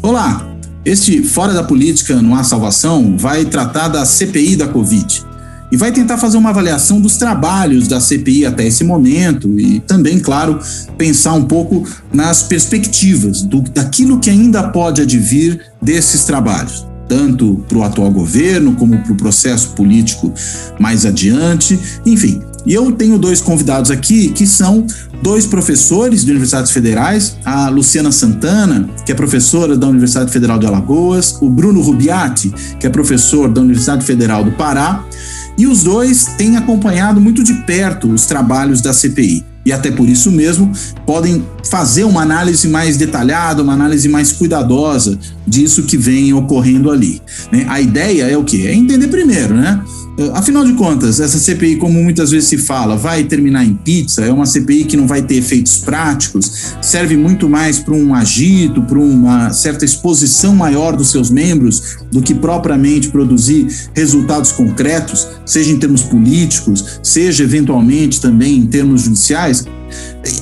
Olá, este Fora da Política Não Há Salvação vai tratar da CPI da Covid e vai tentar fazer uma avaliação dos trabalhos da CPI até esse momento e também, claro, pensar um pouco nas perspectivas daquilo que ainda pode advir desses trabalhos, tanto para o atual governo como para o processo político mais adiante, enfim. E eu tenho dois convidados aqui que são dois professores de universidades federais, a Luciana Santana, que é professora da Universidade Federal de Alagoas, o Bruno Rubiati, que é professor da Universidade Federal do Pará, e os dois têm acompanhado muito de perto os trabalhos da CPI. E até por isso mesmo podem fazer uma análise mais detalhada, uma análise mais cuidadosa disso que vem ocorrendo ali, né? A ideia é o quê? É entender primeiro, né? Afinal de contas, essa CPI, como muitas vezes se fala, vai terminar em pizza, é uma CPI que não vai ter efeitos práticos, serve muito mais para um agito, para uma certa exposição maior dos seus membros do que propriamente produzir resultados concretos, seja em termos políticos, seja eventualmente também em termos judiciais.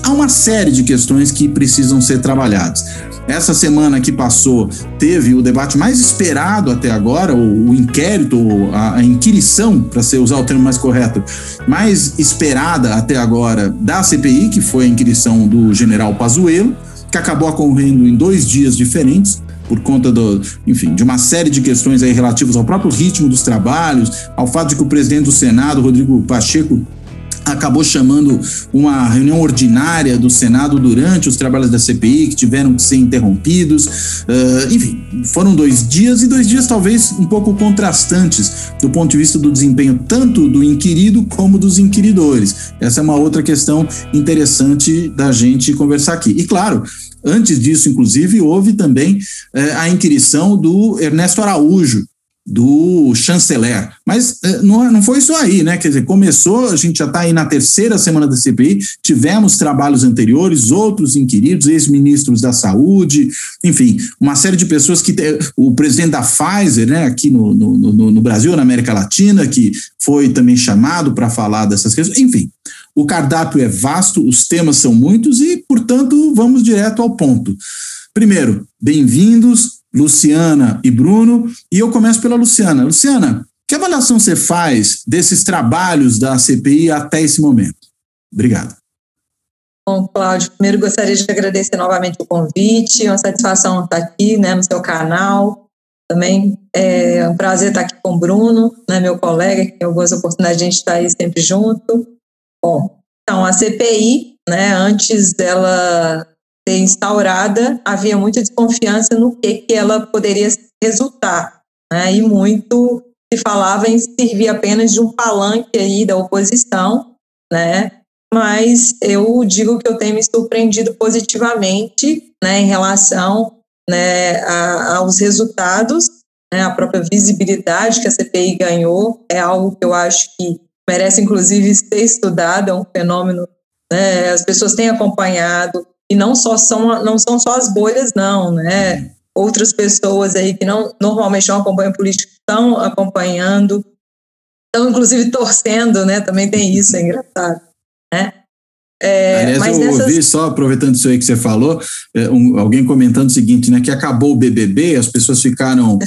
Há uma série de questões que precisam ser trabalhadas. Essa semana que passou teve o debate mais esperado até agora, o inquérito, a inquirição, para usar o termo mais correto, mais esperada até agora da CPI, que foi a inquirição do general Pazuello, que acabou ocorrendo em 2 dias diferentes, por conta de uma série de questões aí relativas ao próprio ritmo dos trabalhos, ao fato de que o presidente do Senado, Rodrigo Pacheco, acabou chamando uma reunião ordinária do Senado durante os trabalhos da CPI, que tiveram que ser interrompidos. Enfim, foram 2 dias e 2 dias talvez um pouco contrastantes do ponto de vista do desempenho tanto do inquirido como dos inquiridores. Essa é uma outra questão interessante da gente conversar aqui. E claro, antes disso, inclusive, houve também a inquirição do Ernesto Araújo, do chanceler, mas não foi isso aí, né? Quer dizer, começou, a gente já está aí na 3ª semana da CPI, tivemos trabalhos anteriores, outros inquiridos, ex-ministros da saúde, enfim, uma série de pessoas o presidente da Pfizer, né, aqui no Brasil, na América Latina, que foi também chamado para falar dessas questões, enfim, o cardápio é vasto, os temas são muitos e, portanto, vamos direto ao ponto. Primeiro, bem-vindos, Luciana e Bruno, e eu começo pela Luciana. Luciana, que avaliação você faz desses trabalhos da CPI até esse momento? Obrigado. Bom, Cláudio, primeiro gostaria de agradecer novamente o convite, é uma satisfação estar aqui, né, no seu canal. Também é um prazer estar aqui com o Bruno, né, meu colega, que tem algumas oportunidades de a gente estar aí sempre junto. Bom, então a CPI, né, antes dela ser instaurada, havia muita desconfiança no que ela poderia resultar, né? E muito se falava em servir apenas de um palanque aí da oposição, né? Mas eu digo que eu tenho me surpreendido positivamente, né, em relação, né, aos resultados, né, a própria visibilidade que a CPI ganhou é algo que eu acho que merece inclusive ser estudado, é um fenômeno, né, as pessoas têm acompanhado. E não são só as bolhas, não, né? Outras pessoas aí que normalmente não acompanham política estão acompanhando, estão inclusive torcendo, né? Também tem isso, é engraçado, né? Aliás, mas eu ouvi, só aproveitando isso aí que você falou, alguém comentando o seguinte, né? Que acabou o BBB, as pessoas ficaram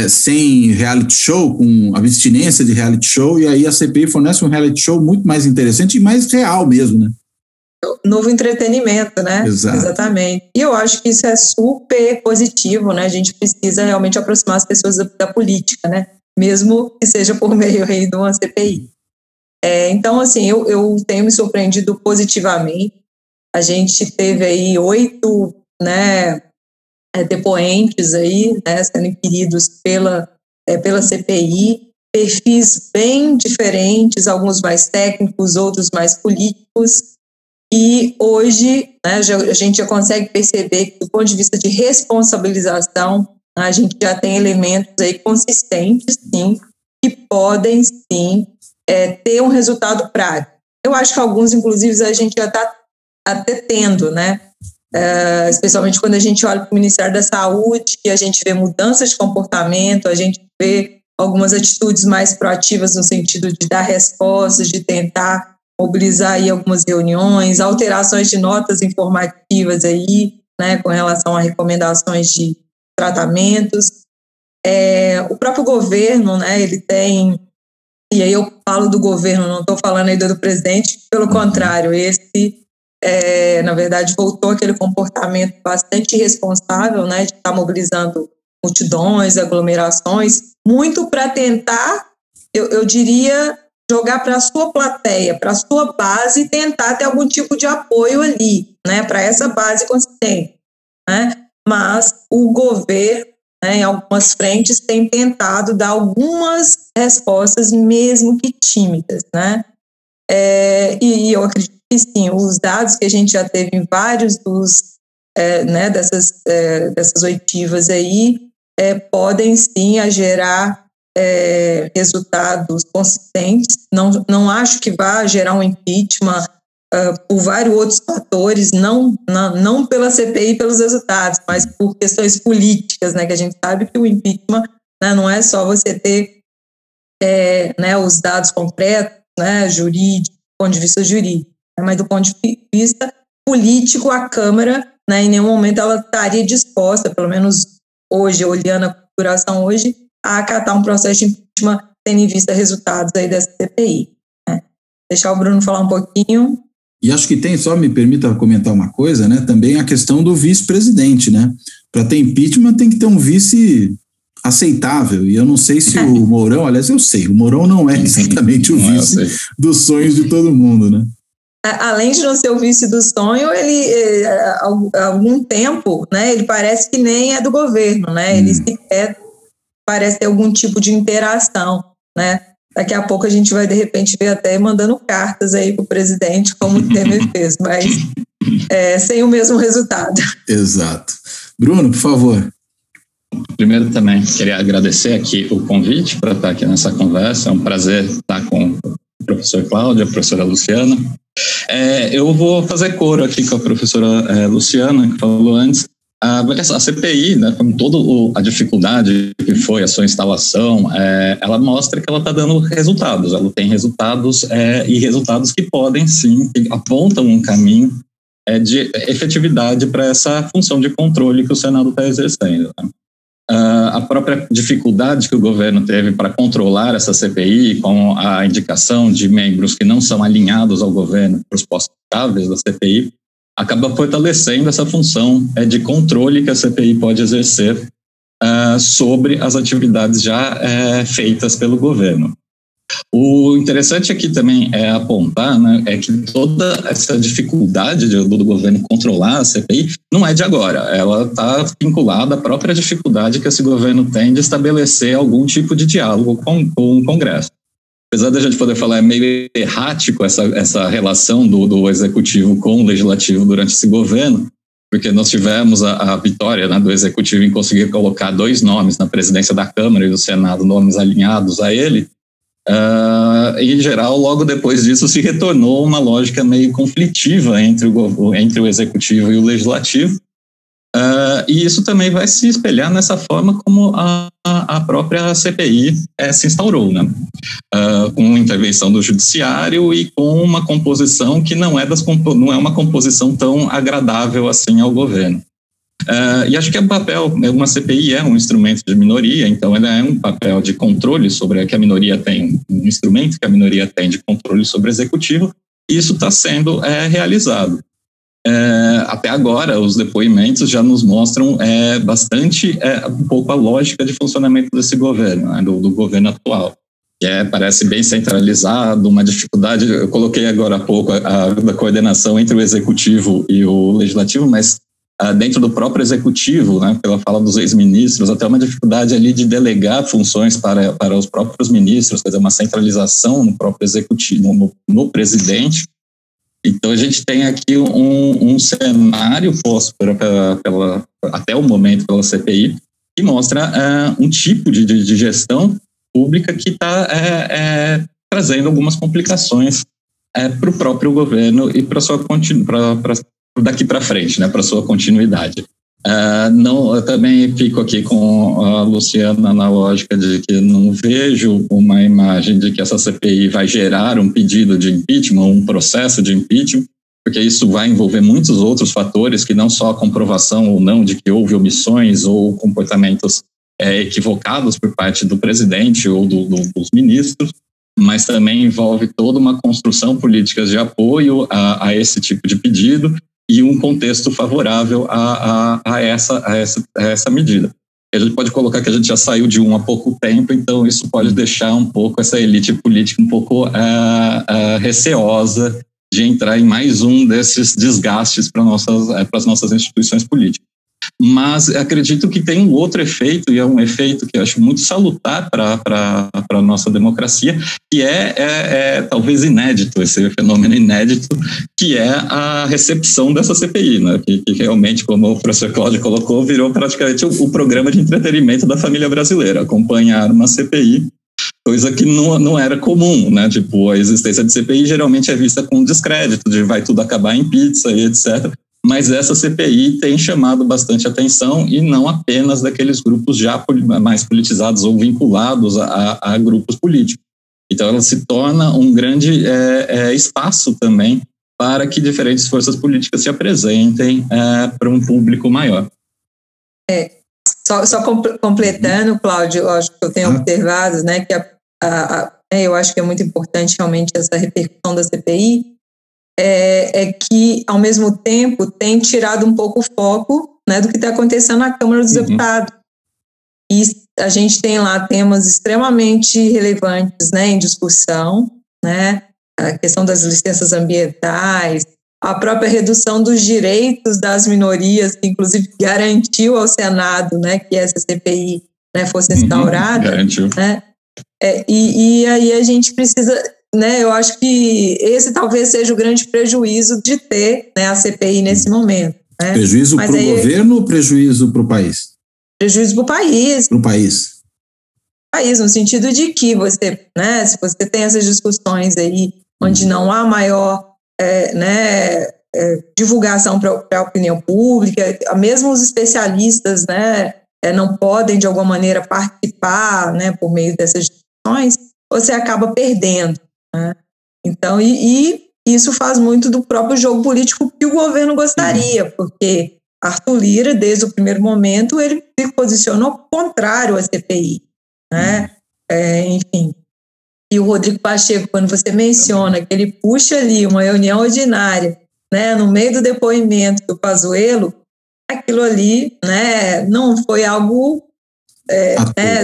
sem reality show, com abstinência de reality show, e aí a CPI fornece um reality show muito mais interessante e mais real mesmo, né? Novo entretenimento, né? Exato. Exatamente. E eu acho que isso é super positivo, né? A gente precisa realmente aproximar as pessoas da política, né? Mesmo que seja por meio aí de uma CPI. Então, assim, eu tenho me surpreendido positivamente. A gente teve aí 8, né, depoentes aí, né, sendo inquiridos pela CPI, perfis bem diferentes, alguns mais técnicos, outros mais políticos. E hoje, né, a gente já consegue perceber que, do ponto de vista de responsabilização, a gente já tem elementos aí consistentes, sim, que podem, sim, ter um resultado prático. Eu acho que alguns, inclusive, a gente já está até tendo, né? Especialmente quando a gente olha para o Ministério da Saúde, e a gente vê mudanças de comportamento, a gente vê algumas atitudes mais proativas no sentido de dar respostas, de tentar mobilizar aí algumas reuniões, alterações de notas informativas aí, né, com relação a recomendações de tratamentos. O próprio governo, né, ele tem, e aí eu falo do governo, não estou falando ainda do presidente, pelo contrário, esse, na verdade, voltou aquele comportamento bastante irresponsável, né, de estar mobilizando multidões, aglomerações, muito para tentar, eu diria, jogar para a sua plateia, para a sua base e tentar ter algum tipo de apoio ali, né, para essa base consistente, né, mas o governo, né, em algumas frentes, tem tentado dar algumas respostas, mesmo que tímidas, né? E eu acredito que sim, os dados que a gente já teve em vários né, dessas oitivas aí, podem sim gerar resultados consistentes. Não acho que vá gerar um impeachment por vários outros fatores, não pela CPI, pelos resultados, mas por questões políticas, né, que a gente sabe que o impeachment, né, não é só você ter né, os dados concretos, né, jurídico, do ponto de vista jurídico, né, mas do ponto de vista político, a Câmara, né, em nenhum momento ela estaria disposta, pelo menos hoje, olhando a configuração hoje, a acatar um processo de impeachment tendo em vista resultados aí dessa CPI. Né. Deixar o Bruno falar um pouquinho. E acho que tem, só me permita comentar uma coisa, né? Também a questão do vice-presidente, né? Para ter impeachment tem que ter um vice aceitável. E eu não sei se o Mourão, aliás, eu sei, o Mourão não é exatamente o vice dos sonhos de todo mundo, né? Além de não ser o vice do sonho, ele, há algum tempo, né? Ele parece que nem é do governo, né? Ele sequer parece ter algum tipo de interação, né? Daqui a pouco a gente vai, de repente, ver até mandando cartas aí para o presidente, como o Temer fez, mas sem o mesmo resultado. Exato. Bruno, por favor. Primeiro, também queria agradecer aqui o convite para estar aqui nessa conversa. É um prazer estar com o professor Cláudio, a professora Luciana. Eu vou fazer coro aqui com a professora Luciana, que falou antes. A CPI, né, com toda a dificuldade que foi a sua instalação, ela mostra que ela está dando resultados. Ela tem resultados e resultados que podem, sim, que apontam um caminho de efetividade para essa função de controle que o Senado está exercendo. Né? A própria dificuldade que o governo teve para controlar essa CPI, com a indicação de membros que não são alinhados ao governo para os postos chaves da CPI, acaba fortalecendo essa função de controle que a CPI pode exercer sobre as atividades já feitas pelo governo. O interessante aqui também é apontar, né, que toda essa dificuldade do governo controlar a CPI não é de agora, ela está vinculada à própria dificuldade que esse governo tem de estabelecer algum tipo de diálogo com o Congresso. Apesar da gente poder falar, meio errático essa relação do executivo com o legislativo durante esse governo, porque nós tivemos a vitória, né, do executivo em conseguir colocar 2 nomes na presidência da Câmara e do Senado, nomes alinhados a ele. Em geral, logo depois disso, se retornou uma lógica meio conflitiva entre o executivo e o legislativo. E isso também vai se espelhar nessa forma como a própria CPI se instaurou, né? Com intervenção do judiciário e com uma composição que não é uma composição tão agradável assim ao governo. E acho que uma CPI é um instrumento de minoria, então ela é um papel de controle sobre que a minoria tem, um instrumento que a minoria tem de controle sobre o executivo, e isso está sendo realizado. Até agora, os depoimentos já nos mostram bastante um pouco a lógica de funcionamento desse governo, né, do governo atual. Parece bem centralizado, uma dificuldade, eu coloquei agora há pouco a coordenação entre o executivo e o legislativo, mas dentro do próprio executivo, né, pela fala dos ex-ministros, até uma dificuldade ali de delegar funções para os próprios ministros, quer dizer, uma centralização no próprio executivo, no presidente. Então, a gente tem aqui um cenário posto até o momento pela CPI, que mostra um tipo de gestão pública que está trazendo algumas complicações para o próprio governo e para daqui para frente, né, para sua continuidade. Eu também fico aqui com a Luciana na lógica de que não vejo uma imagem de que essa CPI vai gerar um pedido de impeachment, um processo de impeachment, porque isso vai envolver muitos outros fatores que não só a comprovação ou não de que houve omissões ou comportamentos equivocados por parte do presidente ou dos ministros, mas também envolve toda uma construção política de apoio a esse tipo de pedido e um contexto favorável a essa medida. A gente pode colocar que a gente já saiu de há pouco tempo, então isso pode deixar um pouco essa elite política um pouco receosa de entrar em mais um desses desgastes para as nossas instituições políticas. Mas acredito que tem um outro efeito, e é um efeito que eu acho muito salutar para a nossa democracia, que é talvez inédito, esse fenômeno inédito, que é a recepção dessa CPI, né? Que realmente, como o professor Cláudio colocou, virou praticamente o programa de entretenimento da família brasileira, acompanhar uma CPI, coisa que não era comum, né? Tipo, a existência de CPI geralmente é vista com descrédito, de vai tudo acabar em pizza e etc., mas essa CPI tem chamado bastante atenção e não apenas daqueles grupos já mais politizados ou vinculados a grupos políticos. Então ela se torna um grande espaço também para que diferentes forças políticas se apresentem para um público maior. Só completando, Cláudio, eu acho que eu tenho observado, né, que eu acho que é muito importante realmente essa repercussão da CPI, é que, ao mesmo tempo, tem tirado um pouco o foco, né, do que está acontecendo na Câmara dos Deputados. E a gente tem lá temas extremamente relevantes, né, em discussão, né, a questão das licenças ambientais, a própria redução dos direitos das minorias, que inclusive garantiu ao Senado, né, que essa CPI, né, fosse instaurada. Garantiu. Né, e aí a gente precisa... Né, eu acho que esse talvez seja o grande prejuízo de ter, né, a CPI nesse momento. Né? Prejuízo para o governo ou prejuízo para o país? Prejuízo para o país. Para o país. No sentido de que você, né, se você tem essas discussões aí, onde não há maior divulgação para a opinião pública, mesmo os especialistas, né, não podem, de alguma maneira, participar, né, por meio dessas discussões, você acaba perdendo. Né? Então, e isso faz muito do próprio jogo político que o governo gostaria, porque Arthur Lira, desde o primeiro momento, ele se posicionou contrário à CPI. Né? Enfim. E o Rodrigo Pacheco, quando você menciona que ele puxa ali uma reunião ordinária, né, no meio do depoimento do Pazuello, aquilo ali, né, não foi algo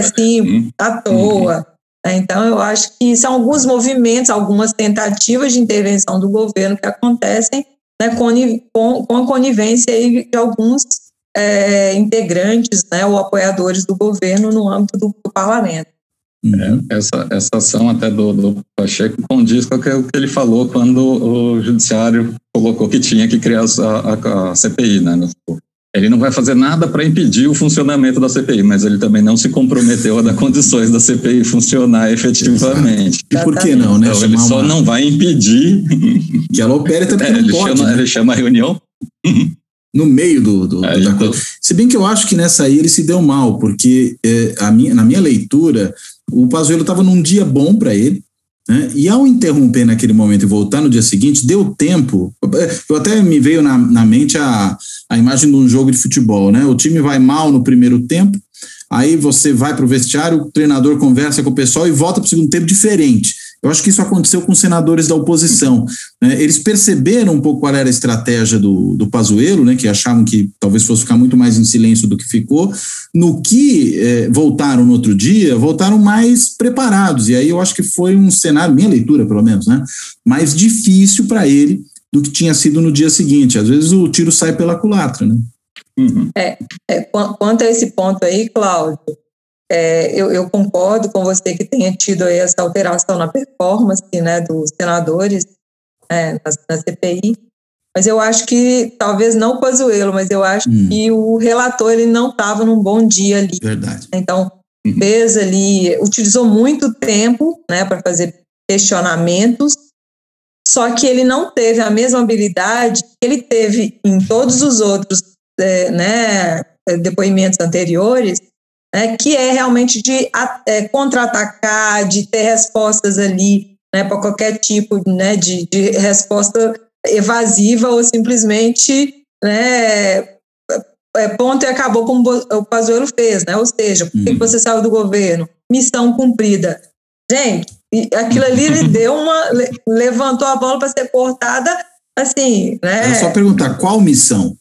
assim, à toa. Então, eu acho que são alguns movimentos, algumas tentativas de intervenção do governo que acontecem, né, com a conivência aí de alguns integrantes, né, ou apoiadores do governo no âmbito do parlamento. Essa ação até do Pacheco condiz com o que ele falou quando o judiciário colocou que tinha que criar a CPI, né? Ele não vai fazer nada para impedir o funcionamento da CPI, mas ele também não se comprometeu a dar condições da CPI funcionar efetivamente. E por que não, né? Então, ele só não vai impedir que ela opere também. Não pode, né? Ele chama a reunião no meio da coisa. Se bem que eu acho que nessa aí ele se deu mal, porque na minha leitura, o Pazuello estava num dia bom para ele, né? E ao interromper naquele momento e voltar no dia seguinte, deu tempo. Eu até me veio na mente a imagem de um jogo de futebol, né? O time vai mal no primeiro tempo, aí você vai para o vestiário, o treinador conversa com o pessoal e volta para o segundo tempo diferente. Eu acho que isso aconteceu com senadores da oposição. Né? Eles perceberam um pouco qual era a estratégia do Pazuello, né? Que achavam que talvez fosse ficar muito mais em silêncio do que ficou. No que voltaram no outro dia, voltaram mais preparados. E aí eu acho que foi um cenário, minha leitura pelo menos, né? Mais difícil para ele do que tinha sido no dia seguinte. Às vezes o tiro sai pela culatra, né? Quanto a esse ponto aí, Cláudio, eu concordo com você que tenha tido aí essa alteração na performance, né, dos senadores na CPI, mas eu acho que, talvez não o Pazuello, mas eu acho que o relator ele não estava num bom dia ali. Verdade. Então, fez ali, utilizou muito tempo, né, para fazer questionamentos, só que ele não teve a mesma habilidade que ele teve em todos os outros depoimentos anteriores, que é realmente de contra-atacar, de ter respostas ali, né, para qualquer tipo, né, de resposta evasiva ou simplesmente, né, ponto e acabou, como o Pazuello fez, né? Ou seja, por que você saiu do governo? Missão cumprida. Gente, aquilo ali levantou a bola para ser cortada, assim, né? É só perguntar, qual missão?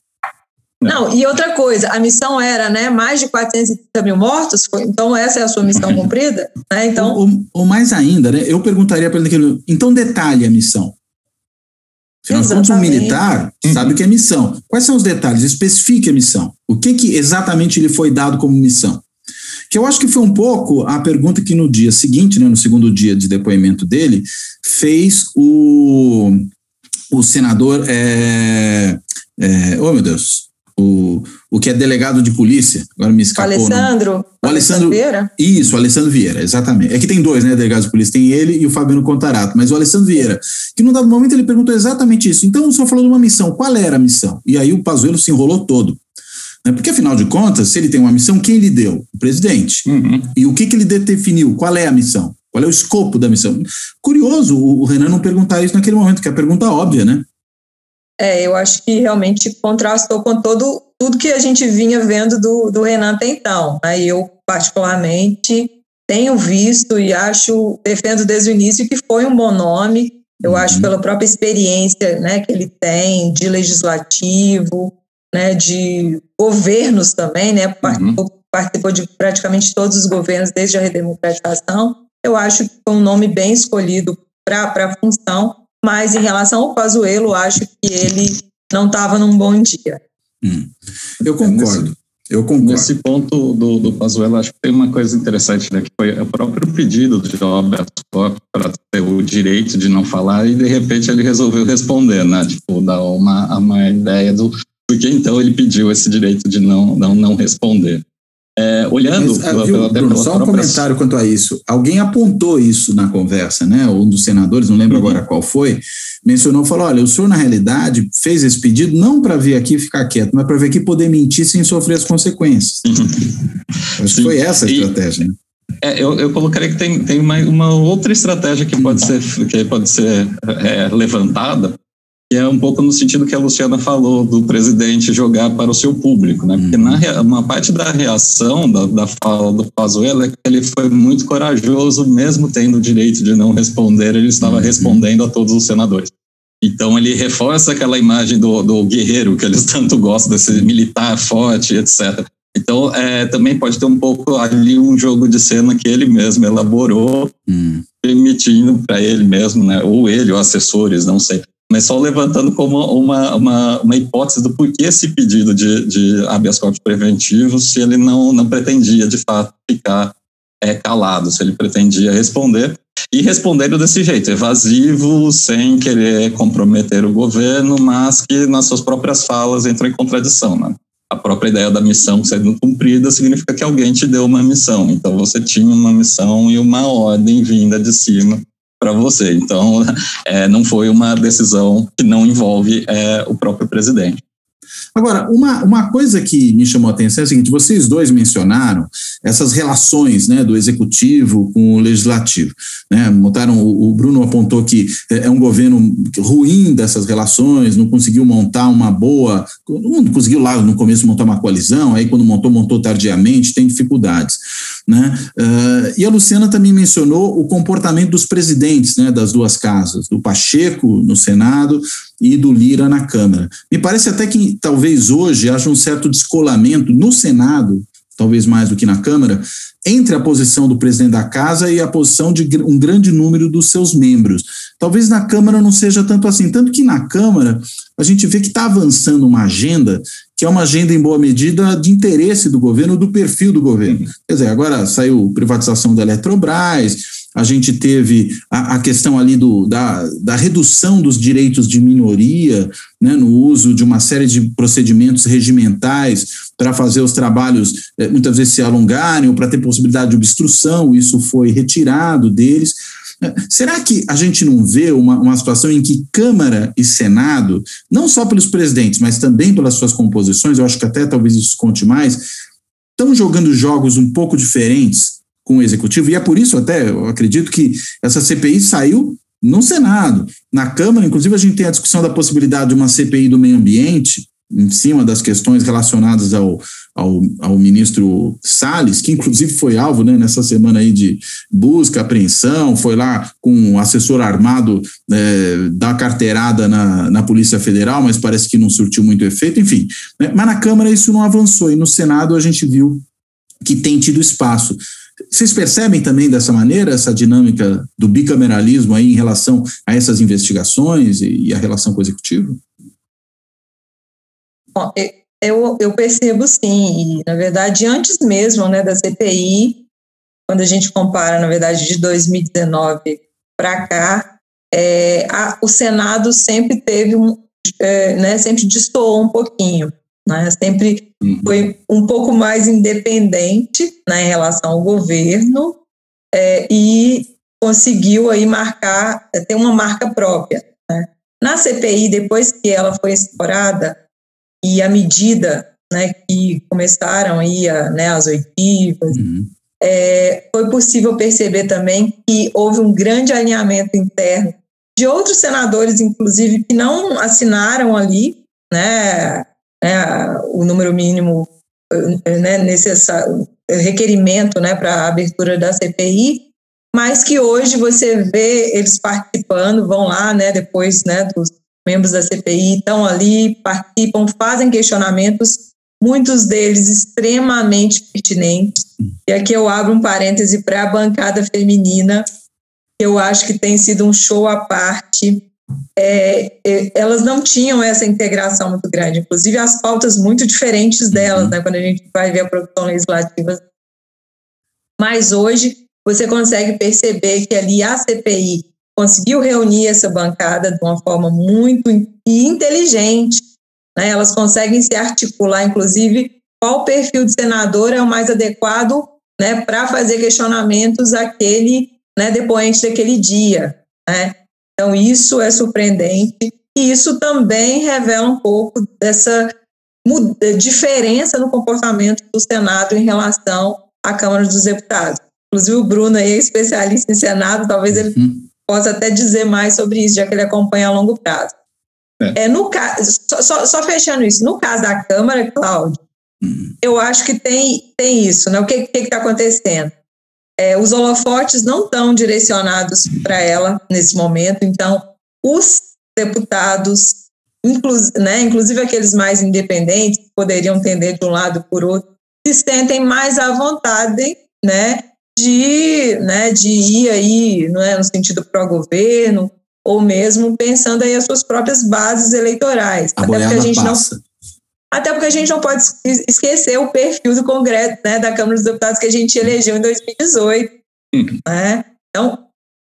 Não, e outra coisa, a missão era, né, mais de 430 mil mortos, então essa é a sua missão cumprida? Né? Então, ou mais ainda, né, eu perguntaria para ele, então detalhe a missão. Afinal de contas, um militar sabe o que é missão. Quais são os detalhes? Especifique a missão. O que exatamente lhe foi dado como missão? Que eu acho que foi um pouco a pergunta que no dia seguinte, né, no segundo dia de depoimento dele, fez o senador, oh meu Deus, o que é delegado de polícia, agora me escapou. O Alessandro Vieira? Isso, o Alessandro Vieira, exatamente. É que tem dois, né, delegados de polícia, tem ele e o Fabiano Contarato, mas o Alessandro Vieira, que num dado momento ele perguntou exatamente isso. Então o senhor falou de uma missão, qual era a missão? E aí o Pazuello se enrolou todo. Né? Porque afinal de contas, se ele tem uma missão, quem lhe deu? O presidente. E o que ele definiu? Qual é a missão? Qual é o escopo da missão? Curioso o Renan não perguntar isso naquele momento, que é a pergunta óbvia, né? Eu acho que realmente contrastou com tudo que a gente vinha vendo do Renan até então. Aí eu, particularmente, tenho visto e defendo desde o início que foi um bom nome. Eu acho pela própria experiência, né, que ele tem de legislativo, né, de governos também, né, participou de praticamente todos os governos desde a redemocratização. Eu acho que foi um nome bem escolhido para a função. Mas em relação ao Pazuello, acho que ele não estava num bom dia. Eu concordo. Nesse ponto do Pazuello, acho que tem uma coisa interessante, né, que foi o próprio pedido de habeas corpus para ter o direito de não falar e de repente ele resolveu responder, né, tipo, dar uma ideia do porque então ele pediu esse direito de não responder. Olhando... Bruno, só um comentário quanto a isso. Alguém apontou isso na conversa, né? Um dos senadores, não lembro agora qual foi, mencionou, falou, olha, o senhor na realidade fez esse pedido não para vir aqui ficar quieto, mas para vir aqui poder mentir sem sofrer as consequências. Acho que foi essa a estratégia, né? Eu colocaria que tem uma outra estratégia que pode ser levantada, que é um pouco no sentido que a Luciana falou, do presidente jogar para o seu público, né? Porque uma parte da reação da fala do Pazuello é que ele foi muito corajoso, mesmo tendo o direito de não responder, ele estava respondendo a todos os senadores. Então ele reforça aquela imagem do guerreiro, que eles tanto gostam, desse militar forte, etc. Então também pode ter um pouco ali um jogo de cena que ele mesmo elaborou, permitindo para ele mesmo, né? Ou ele, ou assessores, não sei, mas só levantando como uma hipótese do porquê esse pedido de habeas corpus preventivo, se ele não pretendia, de fato, ficar calado, se ele pretendia responder, e respondendo desse jeito, evasivo, sem querer comprometer o governo, mas que nas suas próprias falas entra em contradição, né? A própria ideia da missão sendo cumprida significa que alguém te deu uma missão, então você tinha uma missão e uma ordem vinda de cima para você. Então, não foi uma decisão que não envolve o próprio presidente. Agora, uma coisa que me chamou a atenção é o seguinte, vocês dois mencionaram essas relações, né, do executivo com o legislativo, né, o Bruno apontou que é um governo ruim dessas relações, não conseguiu montar uma boa, não conseguiu lá no começo montar uma coalizão, aí quando montou tardiamente, tem dificuldades, né, e a Luciana também mencionou o comportamento dos presidentes, né, das duas casas, do Pacheco no Senado e do Lira na Câmara. Me parece até que talvez hoje haja um certo descolamento no Senado, talvez mais do que na Câmara, entre a posição do presidente da casa e a posição de um grande número dos seus membros. Talvez na Câmara não seja tanto assim, tanto que na Câmara a gente vê que está avançando uma agenda que é uma agenda em boa medida de interesse do governo, do perfil do governo. Quer dizer, agora saiu privatização da Eletrobras, a gente teve a questão ali da redução dos direitos de minoria, né, no uso de uma série de procedimentos regimentais para fazer os trabalhos muitas vezes se alongarem ou para ter possibilidade de obstrução, isso foi retirado deles. Será que a gente não vê uma situação em que Câmara e Senado, não só pelos presidentes, mas também pelas suas composições, eu acho que até talvez isso conte mais, estão jogando jogos um pouco diferentes com o Executivo, e é por isso até, eu acredito que essa CPI saiu no Senado. Na Câmara, inclusive, a gente tem a discussão da possibilidade de uma CPI do meio ambiente, em cima das questões relacionadas ao ministro Salles, que inclusive foi alvo, né, nessa semana aí de busca, apreensão, foi lá com um assessor armado dar carteirada na Polícia Federal, mas parece que não surtiu muito efeito, enfim. Né, mas na Câmara isso não avançou, e no Senado a gente viu que tem tido espaço. Vocês percebem também dessa maneira essa dinâmica do bicameralismo aí em relação a essas investigações e a relação com o Executivo? Bom, eu percebo sim, e na verdade antes mesmo, né, da CPI, quando a gente compara, na verdade, de 2019 para cá, o Senado sempre teve sempre destoou um pouquinho, né, sempre foi um pouco mais independente, né, em relação ao governo, e conseguiu aí ter uma marca própria, né. Na CPI, depois que ela foi instaurada, e à medida, né, que começaram aí as oitivas, foi possível perceber também que houve um grande alinhamento interno de outros senadores, inclusive, que não assinaram ali, né, o número mínimo, né, necessário, requerimento, né, para a abertura da CPI, mas que hoje você vê eles participando, vão lá, né, depois, né, dos membros da CPI estão ali, participam, fazem questionamentos, muitos deles extremamente pertinentes. E aqui eu abro um parêntese para a bancada feminina, que eu acho que tem sido um show à parte. Elas não tinham essa integração muito grande, inclusive as pautas muito diferentes delas, né, quando a gente vai ver a produção legislativa. Mas hoje você consegue perceber que ali a CPI conseguiu reunir essa bancada de uma forma muito inteligente, né? Elas conseguem se articular, inclusive, qual perfil de senador é o mais adequado, né, para fazer questionamentos àquele, né, depoente daquele dia, né? Então, isso é surpreendente e isso também revela um pouco dessa diferença no comportamento do Senado em relação à Câmara dos Deputados. Inclusive, o Bruno aí é especialista em Senado, talvez ele possa até dizer mais sobre isso, já que ele acompanha a longo prazo. No caso, só fechando isso, no caso da Câmara, Cláudio, eu acho que tem isso, né? O que está acontecendo? Os holofotes não estão direcionados para ela nesse momento, então os deputados, inclusive aqueles mais independentes, que poderiam tender de um lado por outro, se sentem mais à vontade, né, de ir aí, não é, no sentido pró-governo, ou mesmo pensando aí as suas próprias bases eleitorais. Até porque a gente não pode esquecer o perfil do Congresso, né, da Câmara dos Deputados que a gente elegeu em 2018. Né? Então,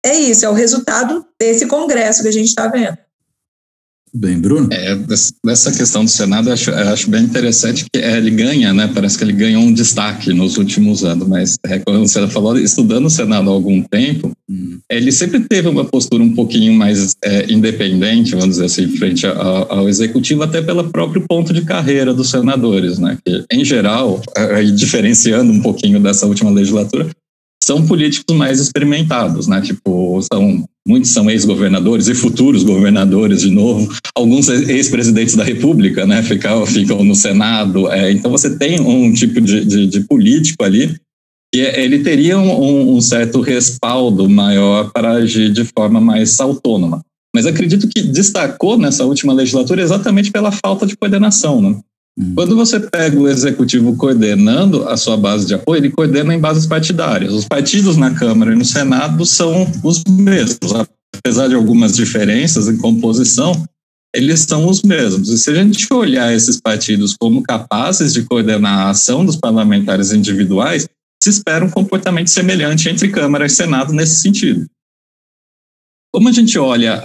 é isso, é o resultado desse Congresso que a gente está vendo. Bem, Bruno? Dessa questão do Senado, eu acho bem interessante que ele ganha, né? Parece que ele ganhou um destaque nos últimos anos, mas como você falou, estudando o Senado há algum tempo, ele sempre teve uma postura um pouquinho mais independente, vamos dizer assim, frente ao Executivo, até pelo próprio ponto de carreira dos senadores, né? Que, em geral, diferenciando um pouquinho dessa última legislatura, são políticos mais experimentados, né? Tipo, muitos são ex-governadores e futuros governadores, de novo. Alguns ex-presidentes da República, né? Ficam no Senado. Então, você tem um tipo de político ali que ele teria um certo respaldo maior para agir de forma mais autônoma. Mas acredito que destacou nessa última legislatura exatamente pela falta de coordenação, né? Quando você pega o Executivo coordenando a sua base de apoio, ele coordena em bases partidárias. Os partidos na Câmara e no Senado são os mesmos. Apesar de algumas diferenças em composição, eles são os mesmos. E se a gente olhar esses partidos como capazes de coordenar a ação dos parlamentares individuais, se espera um comportamento semelhante entre Câmara e Senado nesse sentido. Como a gente olha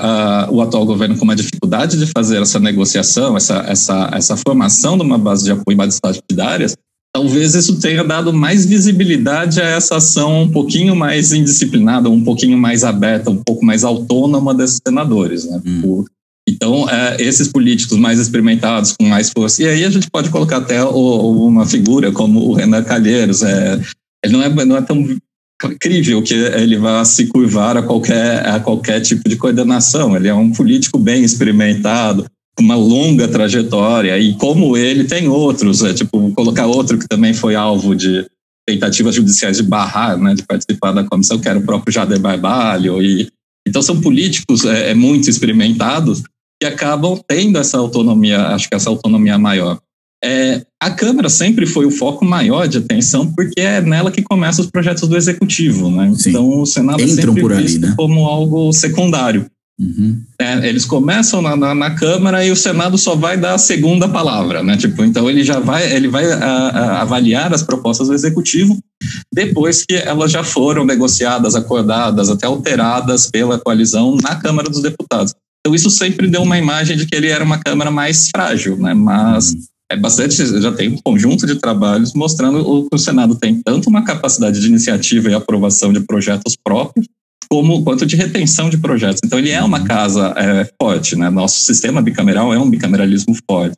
o atual governo com uma dificuldade de fazer essa negociação, essa formação de uma base de apoio em bases partidárias, talvez isso tenha dado mais visibilidade a essa ação um pouquinho mais indisciplinada, um pouquinho mais aberta, um pouco mais autônoma desses senadores, né? Então, esses políticos mais experimentados, com mais força, e aí a gente pode colocar até uma figura como o Renan Calheiros, ele não é tão crível que ele vá se curvar a qualquer tipo de coordenação. Ele é um político bem experimentado, com uma longa trajetória, e como ele tem outros, colocar outro que também foi alvo de tentativas judiciais de barrar, né, de participar da comissão, que era o próprio Jader Barbalho. Então são políticos muito experimentados que acabam tendo essa autonomia, acho que essa autonomia maior. A Câmara sempre foi o foco maior de atenção, porque é nela que começam os projetos do Executivo, né? Então o Senado é sempre visto, né, como algo secundário. Uhum. Eles começam na Câmara e o Senado só vai dar a segunda palavra, né? Então ele vai avaliar as propostas do Executivo depois que elas já foram negociadas, acordadas, até alteradas pela coalizão na Câmara dos Deputados. Então isso sempre deu uma imagem de que ele era uma Câmara mais frágil, né? Mas já tem um conjunto de trabalhos mostrando que o Senado tem tanto uma capacidade de iniciativa e aprovação de projetos próprios, quanto de retenção de projetos. Então ele é uma casa forte, né? Nosso sistema bicameral é um bicameralismo forte.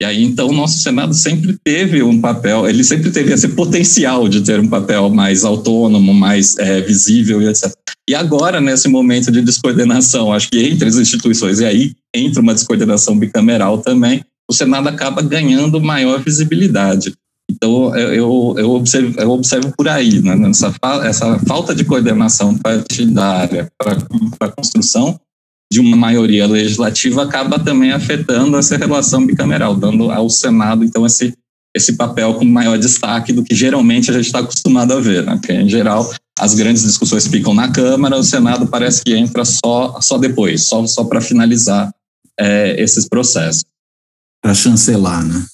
E aí então o nosso Senado sempre teve um papel, ele sempre teve esse potencial de ter um papel mais autônomo, mais visível e etc. E agora, nesse momento de descoordenação, acho que entre as instituições, e aí entra uma descoordenação bicameral também, o Senado acaba ganhando maior visibilidade. Então, eu observo por aí, né, essa falta de coordenação partidária para a construção de uma maioria legislativa acaba também afetando essa relação bicameral, dando ao Senado, então, esse papel com maior destaque do que geralmente a gente está acostumado a ver, né? Porque, em geral, as grandes discussões ficam na Câmara, o Senado parece que entra só depois, só para finalizar esses processos. Para chancelar, né?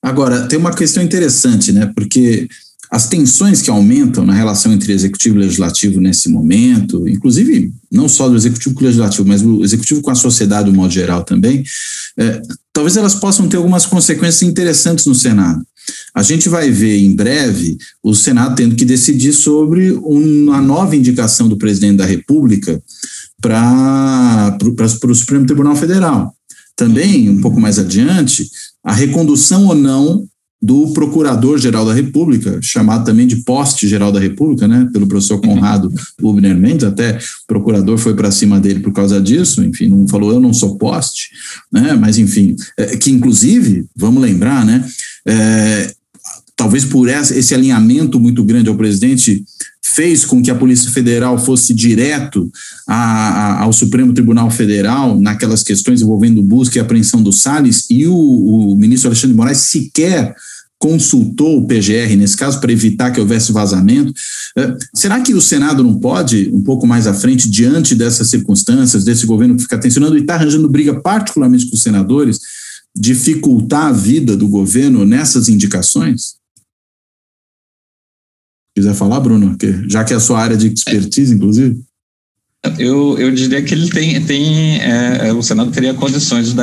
Agora, tem uma questão interessante, né? Porque as tensões que aumentam na relação entre executivo e legislativo nesse momento, inclusive não só do executivo com o legislativo, mas do executivo com a sociedade de um modo geral também, talvez elas possam ter algumas consequências interessantes no Senado. A gente vai ver em breve o Senado tendo que decidir sobre uma nova indicação do presidente da República para o Supremo Tribunal Federal. Também, um pouco mais adiante, a recondução ou não do Procurador-Geral da República, chamado também de Poste-Geral da República, né, pelo professor Conrado Lubner Mendes, até o procurador foi para cima dele por causa disso, enfim, não falou, eu não sou poste, né, mas enfim, que inclusive, vamos lembrar, né, talvez por esse alinhamento muito grande ao presidente, fez com que a Polícia Federal fosse direto ao Supremo Tribunal Federal naquelas questões envolvendo busca e apreensão do Salles, e o ministro Alexandre de Moraes sequer consultou o PGR nesse caso para evitar que houvesse vazamento. Será que o Senado não pode, um pouco mais à frente, diante dessas circunstâncias, desse governo que fica tensionando e está arranjando briga particularmente com os senadores, dificultar a vida do governo nessas indicações? Quiser falar, Bruno, já que é a sua área de expertise, inclusive? Eu diria que ele o Senado teria condições de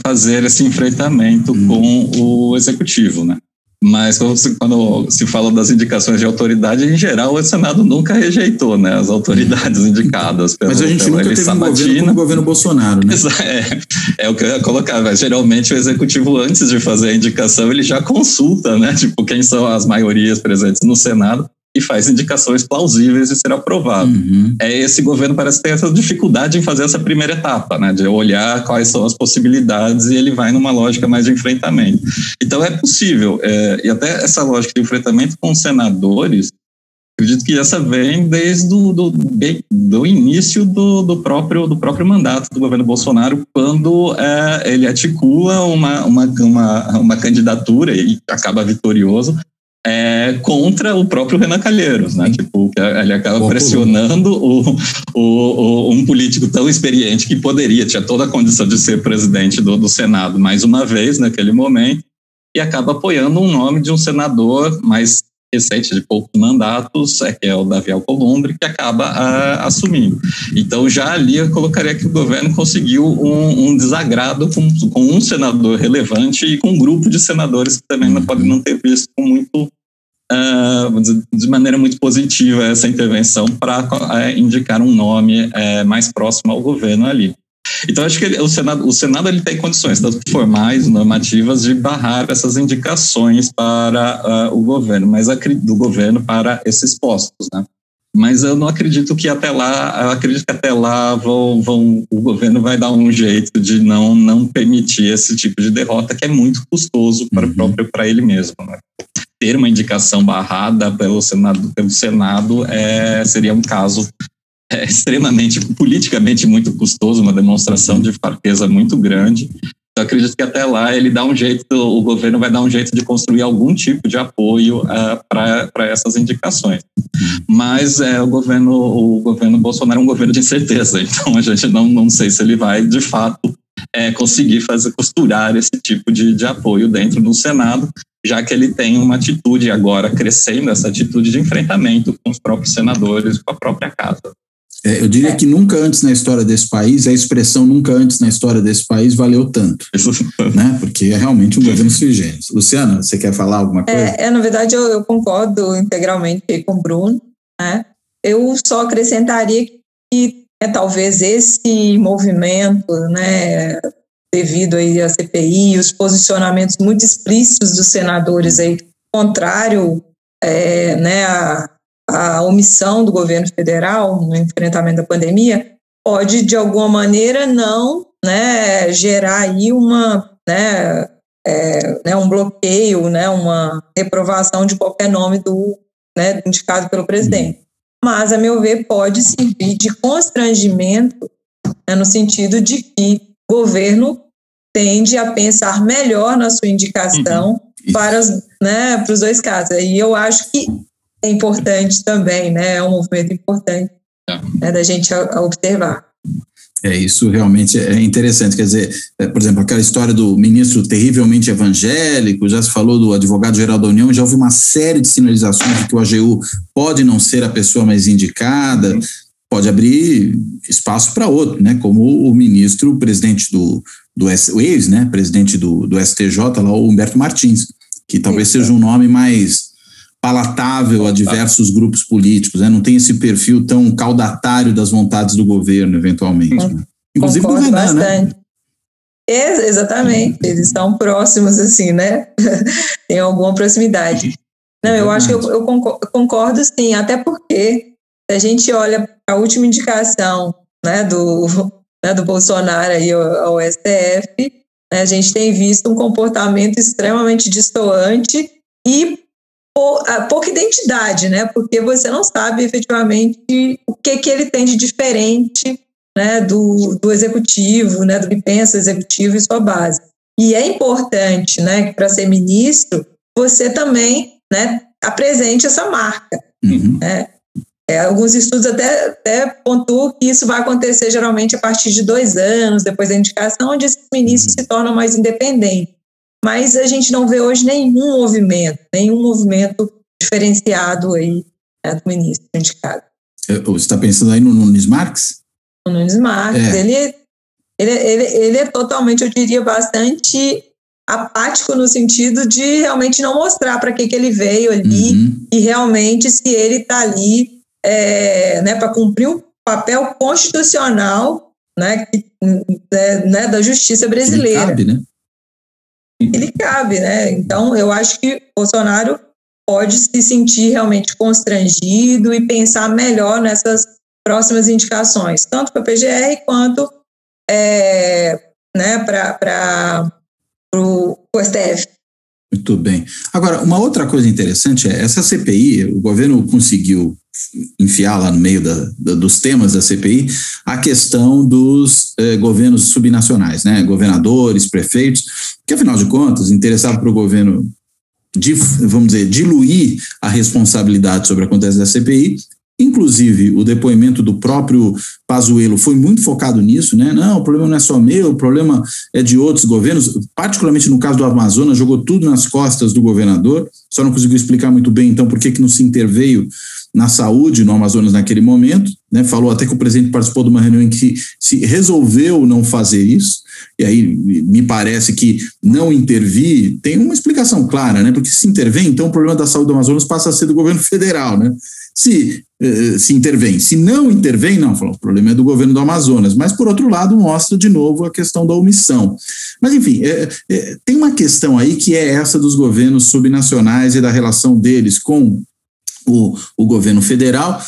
fazer esse enfrentamento com o Executivo, né? Mas quando se fala das indicações de autoridade, em geral, o Senado nunca rejeitou, né, as autoridades indicadas pelo Mas a gente nunca teve um governo como o governo Bolsonaro, né? É o que eu ia colocar, mas geralmente o Executivo, antes de fazer a indicação, ele já consulta, né, quem são as maiorias presentes no Senado, e faz indicações plausíveis de ser aprovado. Esse governo parece ter essa dificuldade em fazer essa primeira etapa, né, de olhar quais são as possibilidades, e ele vai numa lógica mais de enfrentamento. Então é possível, e até essa lógica de enfrentamento com os senadores, acredito que essa vem desde do início do próprio mandato do governo Bolsonaro, quando ele articula uma candidatura e acaba vitorioso, contra o próprio Renan Calheiros, né? Ele acaba pressionando um político tão experiente que tinha toda a condição de ser presidente do Senado mais uma vez naquele momento, e acaba apoiando um nome de um senador mais recente, de poucos mandatos, que é o Davi Alcolumbre, que acaba assumindo. Então, já ali eu colocaria que o governo conseguiu um desagrado com um senador relevante e com um grupo de senadores que também podem não ter visto de maneira muito positiva essa intervenção para indicar um nome mais próximo ao governo ali. Então, acho que o Senado ele tem condições, tanto formais, normativas, de barrar essas indicações para o governo, do governo para esses postos, né? Mas eu não acredito que até lá, o governo vai dar um jeito de não permitir esse tipo de derrota, que é muito custoso para ele mesmo, né? Ter uma indicação barrada pelo Senado seria um caso extremamente, politicamente muito custoso, uma demonstração de fraqueza muito grande. Eu acredito que até lá o governo vai dar um jeito de construir algum tipo de apoio para essas indicações. Mas o governo Bolsonaro é um governo de incerteza, então a gente não sei se ele vai, de fato, conseguir costurar esse tipo de apoio dentro do Senado, já que ele tem uma atitude agora crescendo, essa atitude de enfrentamento com os próprios senadores, com a própria casa. Eu diria que nunca antes na história desse país, a expressão nunca antes na história desse país valeu tanto, né? Porque é realmente um governo sui generis. Luciana, você quer falar alguma coisa? Na verdade, eu concordo integralmente com o Bruno, né? Eu só acrescentaria que talvez esse movimento, né, devido aí à CPI, os posicionamentos muito explícitos dos senadores aí, contrário né, a omissão do governo federal no enfrentamento da pandemia, pode, de alguma maneira, não, né, gerar aí um bloqueio, né, uma reprovação de qualquer nome indicado pelo presidente. Mas, a meu ver, pode servir de constrangimento, né, no sentido de que o governo tende a pensar melhor na sua indicação para os dois casos. E eu acho que é importante também, né? É um movimento importante da gente observar. Isso realmente é interessante. Quer dizer, por exemplo, aquela história do ministro terrivelmente evangélico, já se falou do advogado-geral da União, já houve uma série de sinalizações de que o AGU pode não ser a pessoa mais indicada, pode abrir espaço para outro, né? Como o ministro, presidente o ex, né? Presidente do STJ, lá, o Humberto Martins, que talvez seja um nome mais palatável a diversos grupos políticos, né? Não tem esse perfil tão caudatário das vontades do governo, eventualmente. Né? Inclusive do Renan, né? Exatamente, eles estão próximos, assim, né? Tem alguma proximidade. Não, eu acho que eu concordo, sim, até porque se a gente olha para a última indicação, né, do Bolsonaro aí ao STF, né, a gente tem visto um comportamento extremamente destoante e pouca identidade, né? Porque você não sabe efetivamente o que ele tem de diferente, né, do executivo, né, do que pensa o executivo e sua base. E é importante, né, que para ser ministro você também, né, apresente essa marca. Né? Alguns estudos até pontuam que isso vai acontecer geralmente a partir de 2 anos depois da indicação, onde esses ministros se tornam mais independentes. Mas a gente não vê hoje nenhum movimento diferenciado aí, né, do ministro indicado. Você está pensando aí no Nunes Marques? O Nunes Marques, ele é totalmente, eu diria, bastante apático no sentido de realmente não mostrar para que ele veio ali e realmente se ele está ali né, para cumprir um papel constitucional, né, da justiça brasileira. Ele cabe, né? Ele cabe, né? Então, eu acho que Bolsonaro pode se sentir realmente constrangido e pensar melhor nessas próximas indicações, tanto para a PGR quanto né, para o STF. Muito bem. Agora, uma outra coisa interessante é essa CPI, o governo conseguiu enfiar lá no meio dos temas da CPI a questão dos governos subnacionais, né? Governadores, prefeitos, que afinal de contas interessava para o governo, vamos dizer, diluir a responsabilidade sobre o que acontece da CPI. Inclusive, o depoimento do próprio Pazuello foi muito focado nisso, né? Não, o problema não é só meu, o problema é de outros governos, particularmente no caso do Amazonas, jogou tudo nas costas do governador, só não conseguiu explicar muito bem, então, por que não se interveio na saúde no Amazonas naquele momento, né? Falou até que o presidente participou de uma reunião em que se resolveu não fazer isso, e aí me parece que não intervir tem uma explicação clara, né? Porque se intervém, então o problema da saúde do Amazonas passa a ser do governo federal, né? se intervém. Se não intervém, não, o problema é do governo do Amazonas. Mas, por outro lado, mostra de novo a questão da omissão. Mas, enfim, tem uma questão aí que é essa dos governos subnacionais e da relação deles com o governo federal,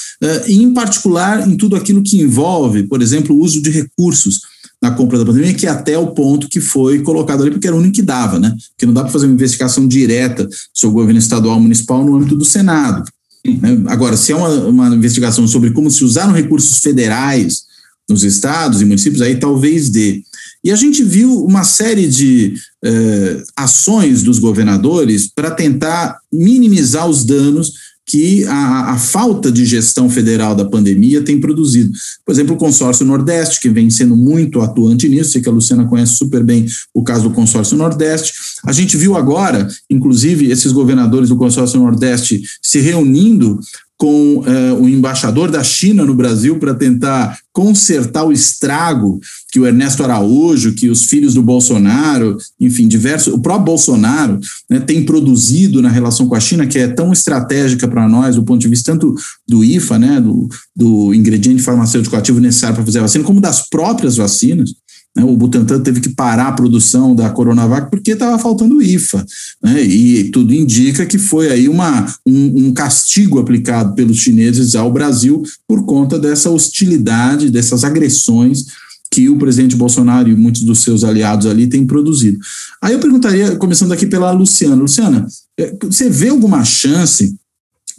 e em particular em tudo aquilo que envolve, por exemplo, o uso de recursos na compra da pandemia, que é até o ponto que foi colocado ali, porque era o único que dava, né? Porque não dá para fazer uma investigação direta sobre o governo estadual municipal no âmbito do Senado. Agora, se é uma investigação sobre como se usaram recursos federais nos estados e municípios, aí talvez dê. E a gente viu uma série de ações dos governadores para tentar minimizar os danos que a falta de gestão federal da pandemia tem produzido. Por exemplo, o Consórcio Nordeste, que vem sendo muito atuante nisso, sei que a Luciana conhece super bem o caso do Consórcio Nordeste. A gente viu agora, inclusive, esses governadores do Consórcio Nordeste se reunindo com o embaixador da China no Brasil para tentar consertar o estrago que o Ernesto Araújo, que os filhos do Bolsonaro, enfim, o próprio Bolsonaro, né, tem produzido na relação com a China, que é tão estratégica para nós, do ponto de vista tanto do IFA, né, do ingrediente farmacêutico ativo necessário para fazer a vacina, como das próprias vacinas. O Butantan teve que parar a produção da Coronavac porque estava faltando o IFA, né? E tudo indica que foi aí um castigo aplicado pelos chineses ao Brasil por conta dessa hostilidade, dessas agressões que o presidente Bolsonaro e muitos dos seus aliados ali têm produzido. Aí eu perguntaria, começando aqui pela Luciana. Luciana, você vê alguma chance,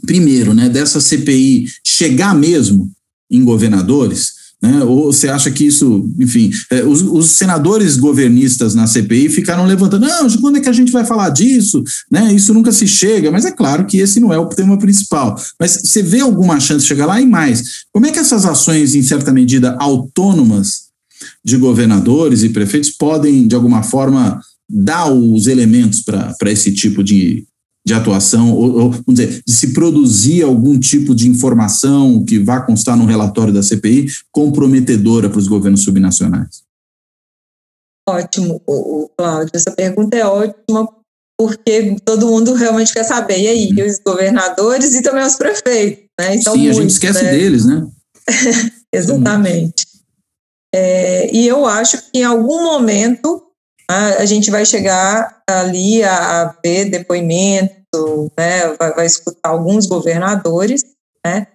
primeiro, né, dessa CPI chegar mesmo em governadores? Né? Ou você acha que isso, enfim, os senadores governistas na CPI ficaram levantando, não, quando é que a gente vai falar disso? Né? Isso nunca se chega, mas é claro que esse não é o tema principal. Mas você vê alguma chance de chegar lá? E mais, como é que essas ações, em certa medida, autônomas de governadores e prefeitos podem, de alguma forma, dar os elementos para esse tipo de atuação, ou, vamos dizer, de se produzir algum tipo de informação que vá constar no relatório da CPI comprometedora para os governos subnacionais? Ótimo, Cláudio, essa pergunta é ótima, porque todo mundo realmente quer saber, e aí, os governadores e também os prefeitos, né? Então, sim, a gente esquece deles, né? Exatamente. E eu acho que em algum momento a gente vai chegar ali a ver depoimento, né, vai escutar alguns governadores, né?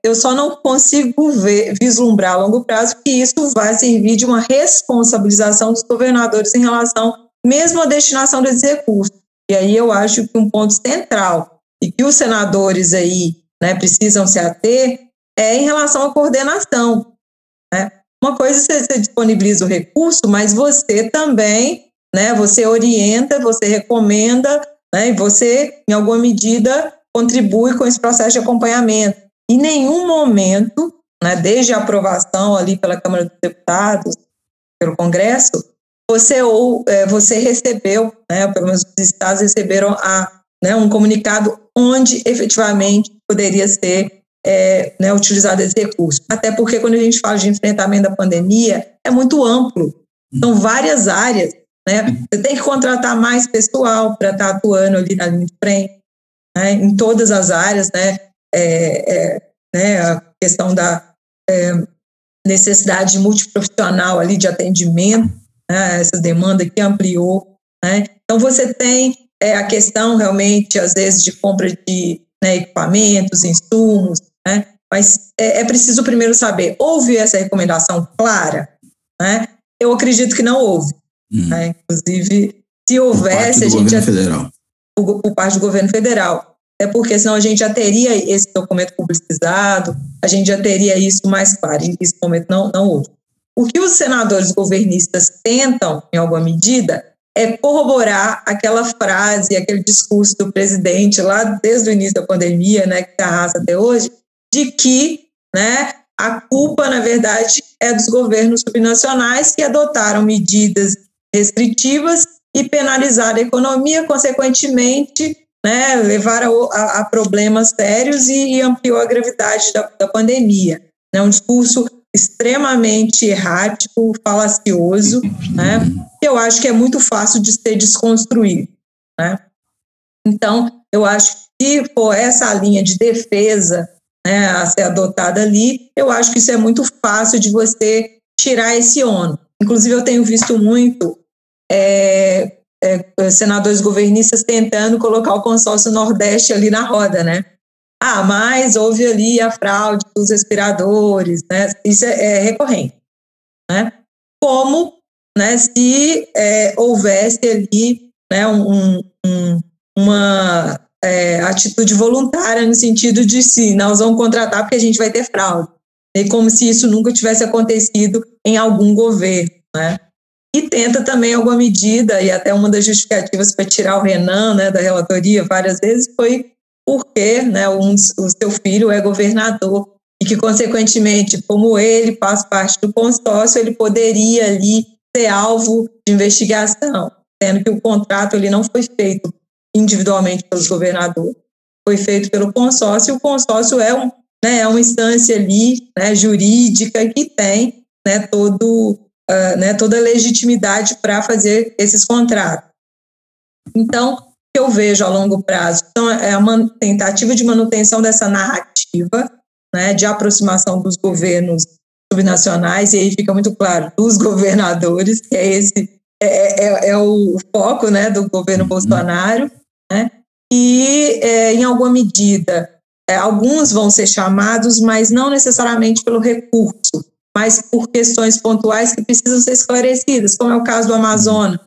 Eu só não consigo vislumbrar a longo prazo que isso vai servir de uma responsabilização dos governadores em relação mesmo à destinação desses recursos. E aí eu acho que um ponto central e que os senadores aí, né, precisam se ater é em relação à coordenação, né? Uma coisa é você disponibiliza o recurso, mas você também, né, você orienta, você recomenda, né, e você, em alguma medida, contribui com esse processo de acompanhamento. Em nenhum momento, né, desde a aprovação ali pela Câmara dos Deputados, pelo Congresso, você recebeu, né, pelo menos os estados receberam um comunicado onde efetivamente poderia ser utilizado esse recurso. Até porque quando a gente fala de enfrentamento da pandemia, é muito amplo. São várias áreas, né? Você tem que contratar mais pessoal para estar atuando ali na linha de frente, né? Em todas as áreas, né? A questão da necessidade multiprofissional ali de atendimento, né? Essa demanda que ampliou, né? Então você tem a questão realmente, às vezes, de compra de equipamentos, insumos, né? Mas é preciso primeiro saber, houve essa recomendação clara? Né? Eu acredito que não houve. Né? Inclusive, se houvesse, por parte do governo federal, é porque senão a gente já teria esse documento publicizado, a gente já teria isso mais claro, e nesse momento não houve. O que os senadores governistas tentam, em alguma medida, é corroborar aquela frase, aquele discurso do presidente lá desde o início da pandemia, né, que arrasta até hoje, de que, né, a culpa, na verdade, é dos governos subnacionais que adotaram medidas restritivas e penalizaram a economia, consequentemente, né, levaram a problemas sérios e ampliou a gravidade da pandemia. É um discurso extremamente errático, falacioso, né, que eu acho que é muito fácil de ser desconstruído, né? Então, eu acho se for essa linha de defesa, né, a ser adotada ali, eu acho que isso é muito fácil de você tirar esse ônus. Inclusive, eu tenho visto muito senadores governistas tentando colocar o consórcio Nordeste ali na roda, né? Mas houve ali a fraude dos respiradores, né? Isso é recorrente, né? Como, né, se houvesse ali, né, uma atitude voluntária no sentido de sim, nós vamos contratar porque a gente vai ter fraude. E como se isso nunca tivesse acontecido em algum governo, né? E tenta também, em alguma medida, e até uma das justificativas para tirar o Renan, né, da relatoria várias vezes foi porque, né, o seu filho é governador e que, consequentemente, como ele faz parte do consórcio, ele poderia ali ser alvo de investigação, sendo que o contrato ali não foi feito individualmente pelos governadores, foi feito pelo consórcio, e o consórcio é uma instância ali, né, jurídica que tem, né, toda a legitimidade para fazer esses contratos. Então, o que eu vejo a longo prazo é uma tentativa de manutenção dessa narrativa, né, de aproximação dos governos subnacionais, e aí fica muito claro, dos governadores, que é o foco, né, do governo Bolsonaro, né, e em alguma medida alguns vão ser chamados, mas não necessariamente pelo recurso, mas por questões pontuais que precisam ser esclarecidas, como é o caso do Amazonas.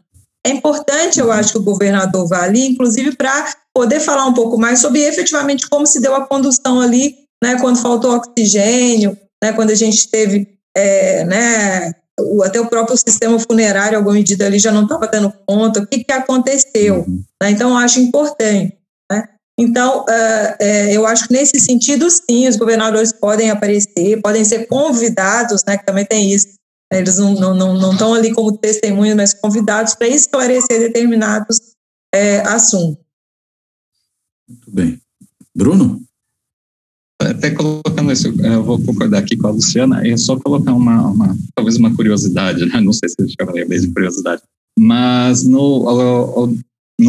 É importante, eu acho, que o governador vá ali, inclusive para poder falar um pouco mais sobre efetivamente como se deu a condução ali, né, quando faltou oxigênio, né, quando a gente teve, até o próprio sistema funerário, em alguma medida ali, já não estava dando conta, o que aconteceu. Né? Então, eu acho importante. Né? Então, eu acho que nesse sentido, sim, os governadores podem aparecer, podem ser convidados, né, que também tem isso. Eles não estão ali como testemunhas, mas convidados para esclarecer determinados assuntos. Muito bem. Bruno? Até colocando isso, eu vou concordar aqui com a Luciana, e só colocar talvez uma curiosidade, né? Não sei se eu chamaria mesmo de curiosidade, mas no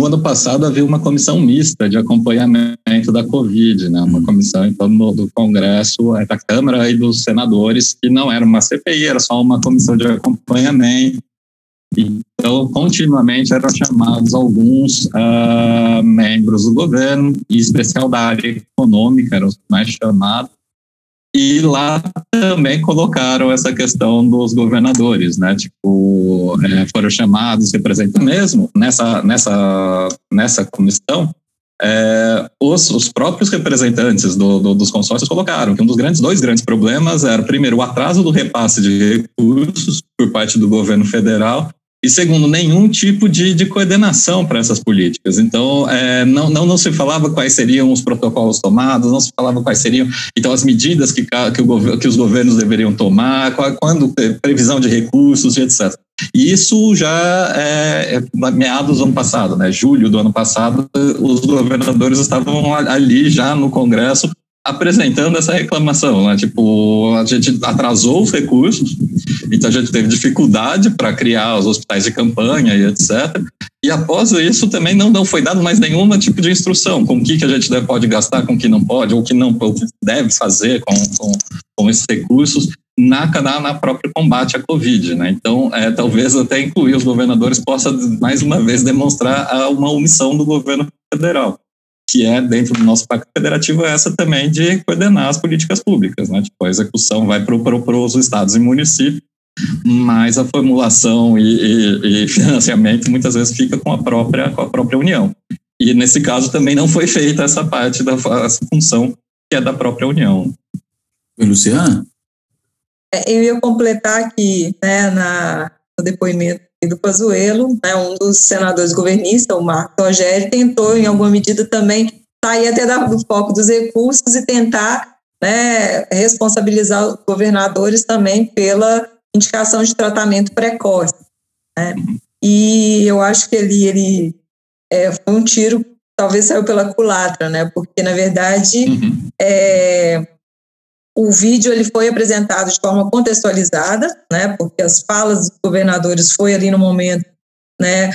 ano passado havia uma comissão mista de acompanhamento da Covid, né? Uma comissão, então, do Congresso, da Câmara e dos senadores, que não era uma CPI, era só uma comissão de acompanhamento. Então, continuamente eram chamados alguns membros do governo, em especial da área econômica, eram os mais chamados, e lá também colocaram essa questão dos governadores, né? Tipo, foram chamados representantes mesmo nessa comissão. Os próprios representantes dos consórcios colocaram que dois grandes problemas eram, primeiro, o atraso do repasse de recursos por parte do governo federal, e segundo, nenhum tipo de coordenação para essas políticas. Então, não se falava quais seriam os protocolos tomados, não se falava quais seriam, então, as medidas que os governos deveriam tomar, quando previsão de recursos, etc. E isso já meados do ano passado, né? Julho do ano passado, os governadores estavam ali já no Congresso apresentando essa reclamação, né? Tipo, a gente atrasou os recursos, então a gente teve dificuldade para criar os hospitais de campanha e etc. E após isso também não foi dado mais nenhum tipo de instrução com o que a gente pode gastar, com o que não pode, ou o que deve fazer com esses recursos na próprio combate à Covid, né? Então, talvez até incluir os governadores possa, mais uma vez, demonstrar uma omissão do governo federal, que dentro do nosso pacto federativo, essa também de coordenar as políticas públicas, né? Tipo, a execução vai para os estados e municípios, mas a formulação e financiamento muitas vezes fica com a própria União. E nesse caso também não foi feita essa parte essa função que é da própria União. Luciana? Eu ia completar aqui, né, no depoimento do Pazuello, né, um dos senadores governistas, o Marcos Rogério, tentou, em alguma medida, também sair até do foco dos recursos e tentar, né, responsabilizar os governadores também pela indicação de tratamento precoce. Né? E eu acho que ele foi um tiro, talvez saiu pela culatra, né, porque, na verdade, o vídeo ele foi apresentado de forma contextualizada, né, porque as falas dos governadores foi ali no momento, né,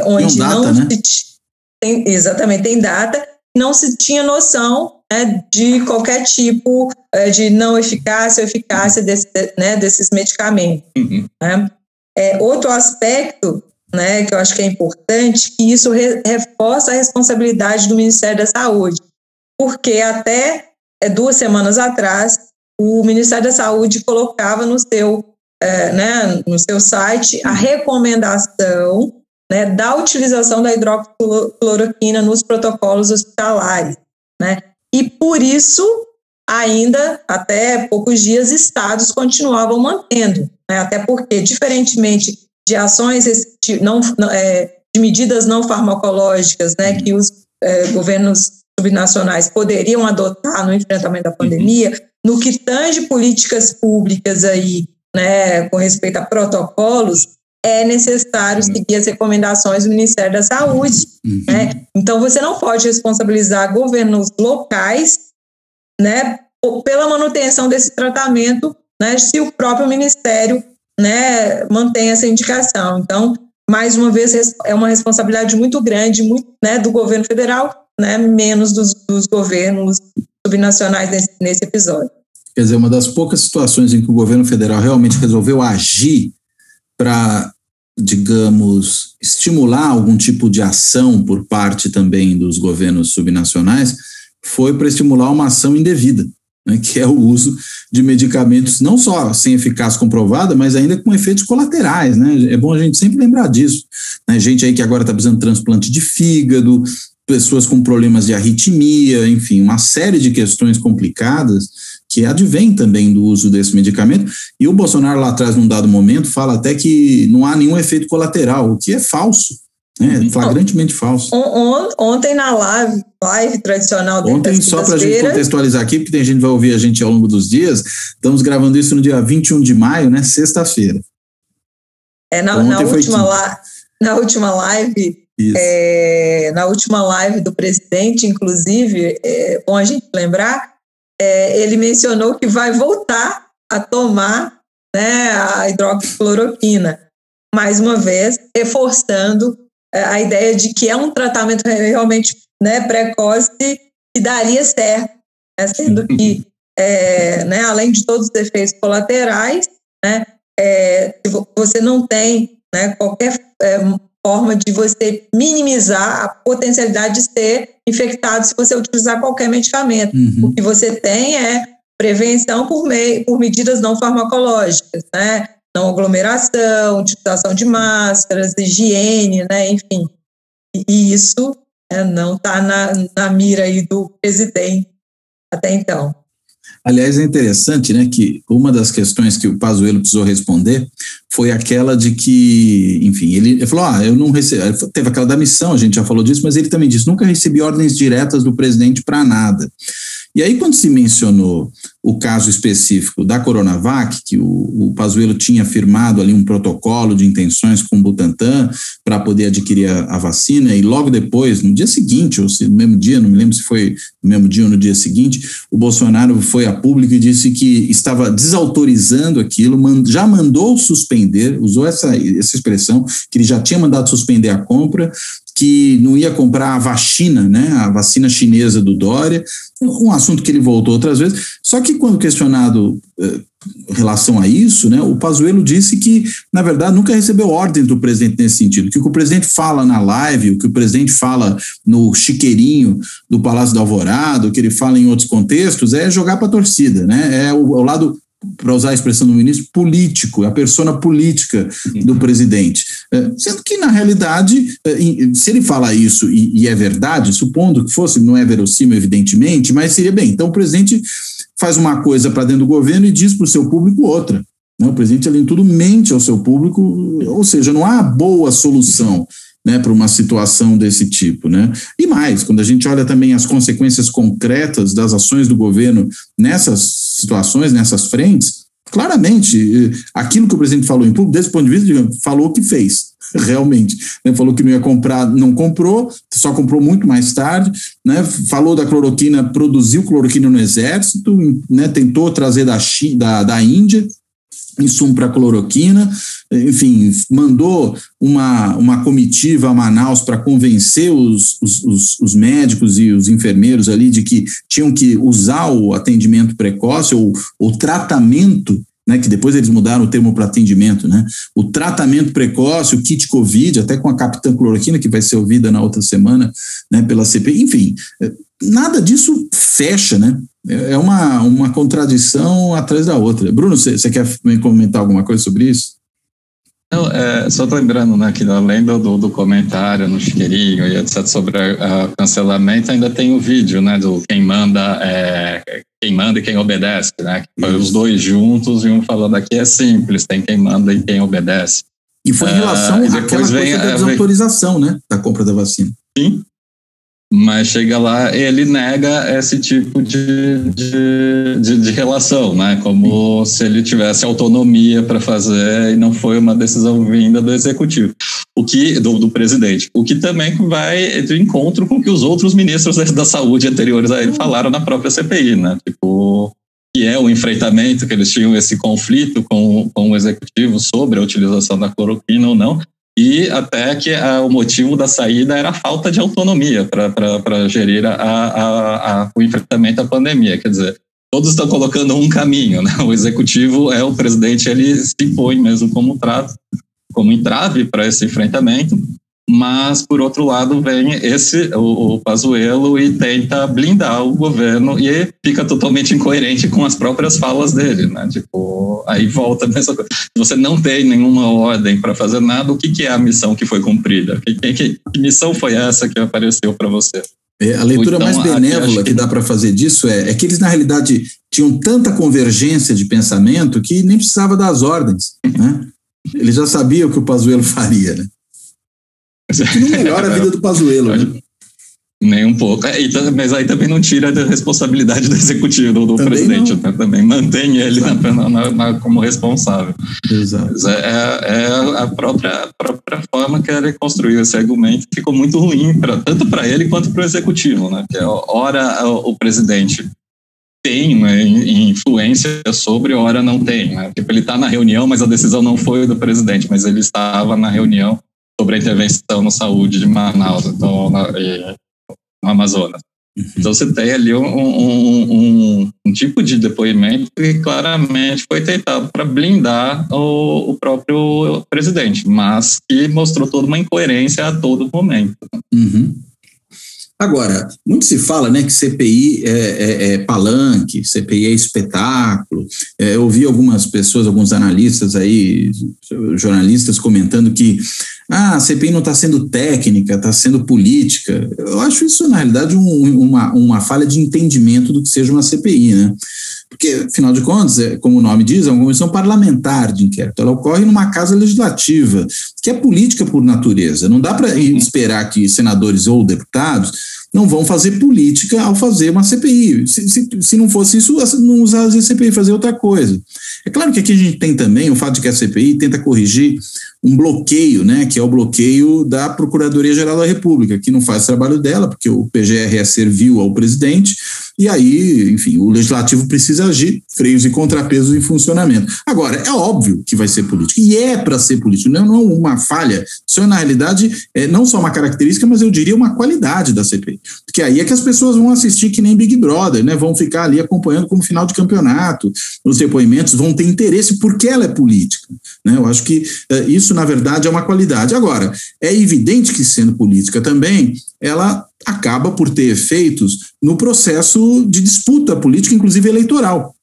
onde tem data, não né? exatamente, tem data, não se tinha noção, né, de qualquer tipo de não eficácia ou eficácia desses medicamentos. Né? Outro aspecto, né, que eu acho que é importante, que isso reforça a responsabilidade do Ministério da Saúde, porque até 2 semanas atrás, o Ministério da Saúde colocava no seu site a recomendação, né, da utilização da hidroxicloroquina nos protocolos hospitalares, né? E por isso, ainda até poucos dias, estados continuavam mantendo, né? Até porque, diferentemente de ações de medidas não farmacológicas, né, que os governos subnacionais poderiam adotar no enfrentamento da pandemia, no que tange políticas públicas aí, né, com respeito a protocolos, é necessário seguir as recomendações do Ministério da Saúde. Né? Então, você não pode responsabilizar governos locais, né, pela manutenção desse tratamento, né, se o próprio Ministério, né, mantém essa indicação. Então, mais uma vez, é uma responsabilidade muito grande, né, do governo federal, né, menos dos governos subnacionais nesse episódio. Quer dizer, uma das poucas situações em que o governo federal realmente resolveu agir para, digamos, estimular algum tipo de ação por parte também dos governos subnacionais, foi para estimular uma ação indevida, né, que é o uso de medicamentos não só sem eficácia comprovada, mas ainda com efeitos colaterais, né? É bom a gente sempre lembrar disso, né? Gente aí que agora está precisando de transplante de fígado, pessoas com problemas de arritmia, enfim, uma série de questões complicadas que advém também do uso desse medicamento. E o Bolsonaro lá atrás, num dado momento, fala até que não há nenhum efeito colateral, o que é falso, né? Flagrantemente falso. Ontem na live tradicional dele, ontem, só para a gente contextualizar aqui, porque tem gente que vai ouvir a gente ao longo dos dias, estamos gravando isso no dia 21 de maio, né, sexta-feira. Na última live do presidente, inclusive, é bom a gente lembrar, ele mencionou que vai voltar a tomar, né, a hidroxicloroquina, mais uma vez, reforçando a ideia de que é um tratamento realmente, né, precoce e daria certo, né, sendo que, né, além de todos os efeitos colaterais, né, você não tem, né, qualquer forma de você minimizar a potencialidade de ser infectado se você utilizar qualquer medicamento. O que você tem é prevenção por medidas não farmacológicas, né? Não aglomeração, utilização de máscaras, higiene, né? Enfim. E isso não está na mira aí do presidente até então. Aliás, é interessante, né, que uma das questões que o Pazuello precisou responder foi aquela de que, enfim, ele falou, eu não recebi, teve aquela da missão, a gente já falou disso, mas ele também disse, nunca recebi ordens diretas do presidente para nada. E aí, quando se mencionou o caso específico da Coronavac, que o Pazuello tinha firmado ali um protocolo de intenções com o Butantan para poder adquirir a vacina, e logo depois, no dia seguinte, ou no mesmo dia, não me lembro se foi no mesmo dia ou no dia seguinte, o Bolsonaro foi a público e disse que estava desautorizando aquilo, já mandou suspender, usou essa expressão, que ele já tinha mandado suspender a compra, que não ia comprar a vacina, né, a vacina chinesa do Dória, um assunto que ele voltou outras vezes, só que quando questionado em relação a isso, né, o Pazuello disse que, na verdade, nunca recebeu ordem do presidente nesse sentido, que o que o presidente fala na live, o que o presidente fala no chiqueirinho do Palácio da Alvorada, o que ele fala em outros contextos, é jogar para a torcida, né, é o lado, para usar a expressão do ministro, político, a persona política do presidente. Sendo que, na realidade, se ele fala isso e é verdade, supondo que fosse, não é verossímil, evidentemente, mas seria bem. Então, o presidente faz uma coisa para dentro do governo e diz para o seu público outra. O presidente, além de tudo, mente ao seu público, ou seja, não há boa solução, né, para uma situação desse tipo, né? E mais, quando a gente olha também as consequências concretas das ações do governo nessas situações, nessas frentes, claramente, aquilo que o presidente falou em público, desse ponto de vista, falou o que fez, realmente, né? Falou que não ia comprar, não comprou, só comprou muito mais tarde, né? Falou da cloroquina, produziu cloroquina no exército, né? Tentou trazer da Índia, insumo para cloroquina, enfim, mandou uma comitiva a Manaus para convencer os médicos e os enfermeiros ali de que tinham que usar o atendimento precoce ou o tratamento, né, que depois eles mudaram o termo para atendimento, né, o tratamento precoce, o kit Covid, até com a capitã cloroquina, que vai ser ouvida na outra semana, né, pela CPI, enfim, nada disso fecha, né, é uma contradição atrás da outra. Bruno, você quer comentar alguma coisa sobre isso? Não, só lembrando, né, que além do comentário no Chiqueirinho e etc. sobre o cancelamento, ainda tem o vídeo, né, do quem manda e quem obedece, né, que foi os dois juntos e um falando aqui é simples, tem quem manda e quem obedece. E foi em relação àquela coisa da desautorização, né, da compra da vacina. Sim, mas chega lá, ele nega esse tipo de relação, né? Como se ele tivesse autonomia para fazer e não foi uma decisão vinda do executivo, do presidente. O que também vai de encontro com o que os outros ministros da saúde anteriores a ele falaram na própria CPI, né? Tipo, que é o enfrentamento, que eles tinham esse conflito com o executivo sobre a utilização da cloroquina ou não. E até que o motivo da saída era a falta de autonomia para gerir o enfrentamento à pandemia. Quer dizer, todos estão colocando um caminho, né? O executivo o presidente, ele se põe mesmo como entrave para esse enfrentamento, mas, por outro lado, vem o Pazuello e tenta blindar o governo e fica totalmente incoerente com as próprias falas dele, né? Tipo, aí volta a mesma coisa. Se você não tem nenhuma ordem para fazer nada, o que é a missão que foi cumprida? Que missão foi essa que apareceu para você? A leitura então, mais benévola que dá para fazer disso é que eles, na realidade, tinham tanta convergência de pensamento que nem precisava das ordens, né? Eles já sabiam o que o Pazuello faria, né? Que não melhora a vida do Pazuello, né? Nem um pouco. Mas aí também não tira a responsabilidade do executivo, do presidente, né? Também mantém ele como responsável. Exato. É a própria forma que ele construiu esse argumento ficou muito ruim, tanto para ele quanto para o executivo, né? Que ora o presidente tem, né, influência sobre, ora não tem, né? Tipo, ele está na reunião, mas a decisão não foi do presidente, mas ele estava na reunião sobre a intervenção na saúde de Manaus, então, no Amazonas. Então você tem ali um tipo de depoimento que claramente foi tentado para blindar o próprio presidente, mas que mostrou toda uma incoerência a todo momento. Uhum. Agora, muito se fala, né, que CPI é palanque, CPI é espetáculo. Eu ouvi algumas pessoas, alguns analistas aí, jornalistas comentando que a CPI não está sendo técnica, está sendo política. Eu acho isso, na realidade, uma falha de entendimento do que seja uma CPI, né? Porque, afinal de contas, como o nome diz, é uma comissão parlamentar de inquérito. Ela ocorre numa casa legislativa, que é política por natureza. Não dá para esperar que senadores ou deputados não vão fazer política ao fazer uma CPI. Se não fosse isso, não usaria a CPI, fazer outra coisa. É claro que aqui a gente tem também o fato de que a CPI tenta corrigir um bloqueio, né, que é o bloqueio da Procuradoria-Geral da República, que não faz o trabalho dela, porque o PGR é servil ao presidente, e aí, enfim, o Legislativo precisa agir, freios e contrapesos em funcionamento. Agora, é óbvio que vai ser político, e é para ser político, não é uma falha, isso é, na realidade, não só uma característica, mas eu diria uma qualidade da CPI, porque aí é que as pessoas vão assistir que nem Big Brother, né, vão ficar ali acompanhando como final de campeonato, os depoimentos vão ter interesse porque ela é política, né, eu acho que isso, na verdade, é uma qualidade. Agora, é evidente que, sendo política também, ela acaba por ter efeitos no processo de disputa política, inclusive eleitoral.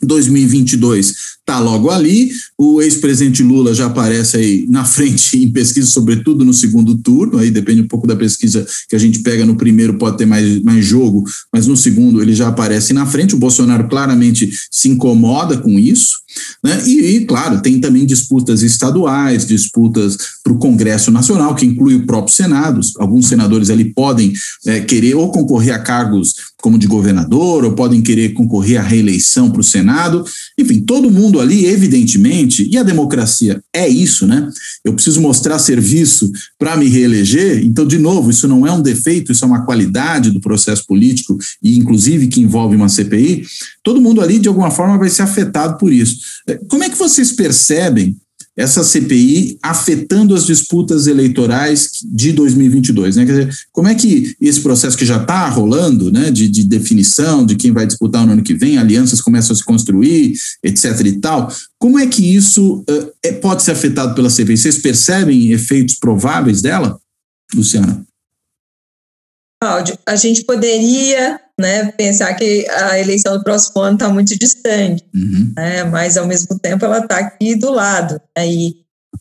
2022 está logo ali, o ex-presidente Lula já aparece aí na frente em pesquisa, sobretudo no segundo turno, aí depende um pouco da pesquisa que a gente pega no primeiro, pode ter mais jogo, mas no segundo ele já aparece na frente, o Bolsonaro claramente se incomoda com isso, né? E claro, tem também disputas estaduais, disputas para o Congresso Nacional, que inclui o próprio Senado, alguns senadores ali podem querer ou concorrer a cargos como de governador, ou podem querer concorrer à reeleição para o Senado. Enfim, todo mundo ali, evidentemente, e a democracia é isso, né? Eu preciso mostrar serviço para me reeleger. Então, de novo, isso não é um defeito, isso é uma qualidade do processo político, e inclusive que envolve uma CPI. Todo mundo ali, de alguma forma, vai ser afetado por isso. Como é que vocês percebem essa CPI afetando as disputas eleitorais de 2022, né? Quer dizer, como é que esse processo que já está rolando, né, de definição de quem vai disputar no ano que vem, alianças começam a se construir, etc. e tal, como é que isso pode ser afetado pela CPI? Vocês percebem efeitos prováveis dela, Luciana? Cláudio, a gente poderia, né, pensar que a eleição do próximo ano está muito distante, né, mas ao mesmo tempo ela está aqui do lado. E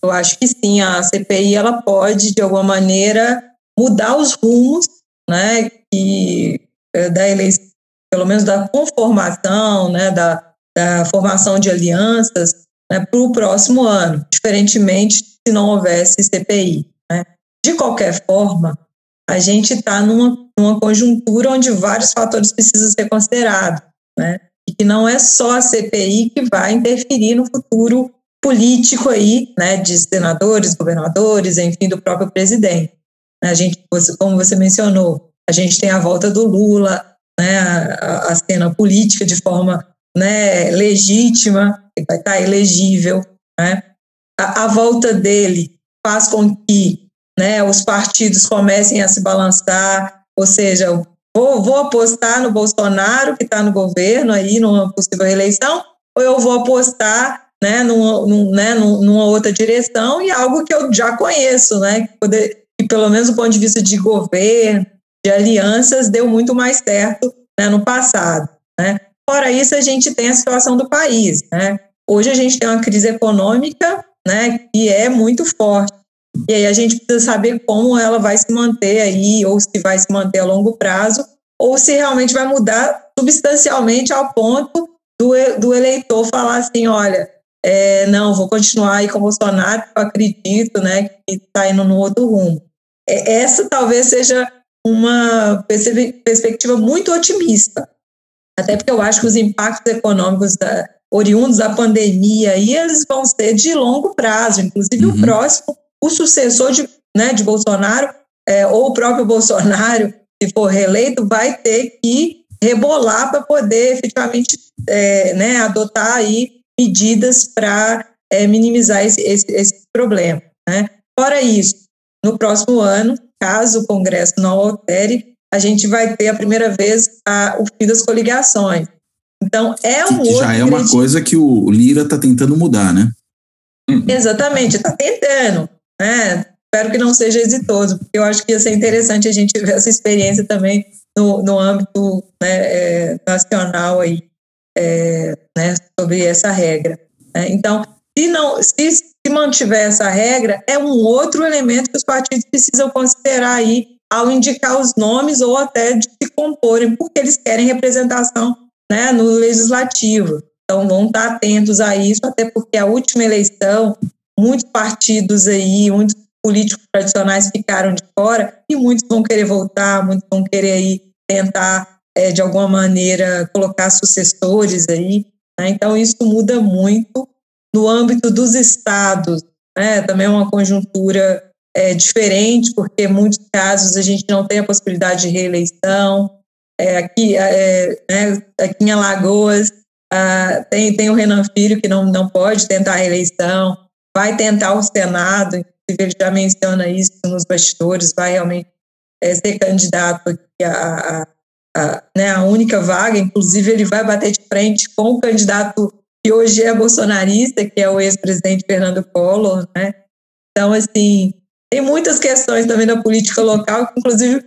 eu acho que sim, a CPI ela pode, de alguma maneira, mudar os rumos, né, da eleição, pelo menos da conformação, né, da formação de alianças, né, para o próximo ano, diferentemente se não houvesse CPI. Né. De qualquer forma, a gente está numa conjuntura onde vários fatores precisam ser considerados, né? E que não é só a CPI que vai interferir no futuro político aí, né, de senadores, governadores, enfim, do próprio presidente. A gente, como você mencionou, a gente tem a volta do Lula, né, a cena política de forma, né, legítima, que vai estar elegível, né? A volta dele faz com que, né, os partidos comecem a se balançar, ou seja, vou apostar no Bolsonaro, que está no governo, aí, numa possível reeleição, ou eu vou apostar, né, numa outra direção, e algo que eu já conheço, né, que pelo menos do ponto de vista de governo, de alianças, deu muito mais certo, né, no passado. Né. Fora isso, a gente tem a situação do país. Né. Hoje a gente tem uma crise econômica, né, que é muito forte. E aí a gente precisa saber como ela vai se manter aí, ou se vai se manter a longo prazo, ou se realmente vai mudar substancialmente ao ponto do eleitor falar assim, olha, não, vou continuar aí com o Bolsonaro, eu acredito, né, que está indo no outro rumo. Essa talvez seja uma perspectiva muito otimista, até porque eu acho que os impactos econômicos oriundos da pandemia aí, eles vão ser de longo prazo, inclusive o próximo, o sucessor de Bolsonaro, ou o próprio Bolsonaro, se for reeleito, vai ter que rebolar para poder efetivamente né, adotar aí medidas para minimizar esse problema. Né? Fora isso, no próximo ano, caso o Congresso não altere, a gente vai ter a primeira vez o fim das coligações. Então, que já é uma coisa que o Lira está tentando mudar, né? Exatamente, está tentando. Né? Espero que não seja exitoso, porque eu acho que ia ser interessante a gente ver essa experiência também no âmbito, né, nacional aí, né, sobre essa regra. Então, se mantiver essa regra, é um outro elemento que os partidos precisam considerar aí ao indicar os nomes ou até de se comporem, porque eles querem representação, né, no legislativo. Então, vão estar atentos a isso, até porque a última eleição, muitos partidos aí, muitos políticos tradicionais ficaram de fora e muitos vão querer voltar, muitos vão querer aí tentar, de alguma maneira, colocar sucessores aí. Né? Então, isso muda muito. No âmbito dos estados, né? Também é uma conjuntura diferente, porque em muitos casos a gente não tem a possibilidade de reeleição. Aqui em Alagoas, tem o Renan Filho, que não pode tentar a reeleição, vai tentar o Senado, inclusive ele já menciona isso nos bastidores, vai realmente ser candidato aqui a única vaga, inclusive ele vai bater de frente com o candidato que hoje é bolsonarista, que é o ex-presidente Fernando Collor, né? Então, assim, tem muitas questões também da política local que, inclusive,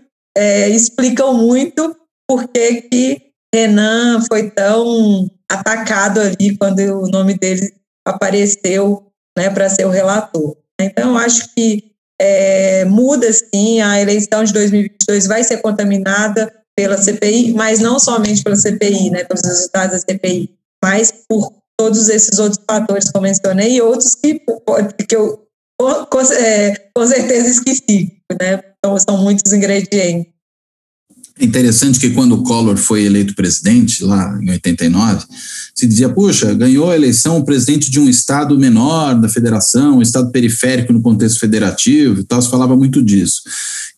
explicam muito por que Renan foi tão atacado ali quando o nome dele apareceu, né, para ser o relator. Então, eu acho que muda, sim, a eleição de 2022 vai ser contaminada pela CPI, mas não somente pela CPI, né, pelos resultados da CPI, mas por todos esses outros fatores que eu mencionei e outros que eu com certeza esqueci, né? Então, são muitos ingredientes. É interessante que quando o Collor foi eleito presidente, lá em 89, se dizia, puxa, ganhou a eleição o presidente de um estado menor da federação, um estado periférico no contexto federativo e tal, se falava muito disso.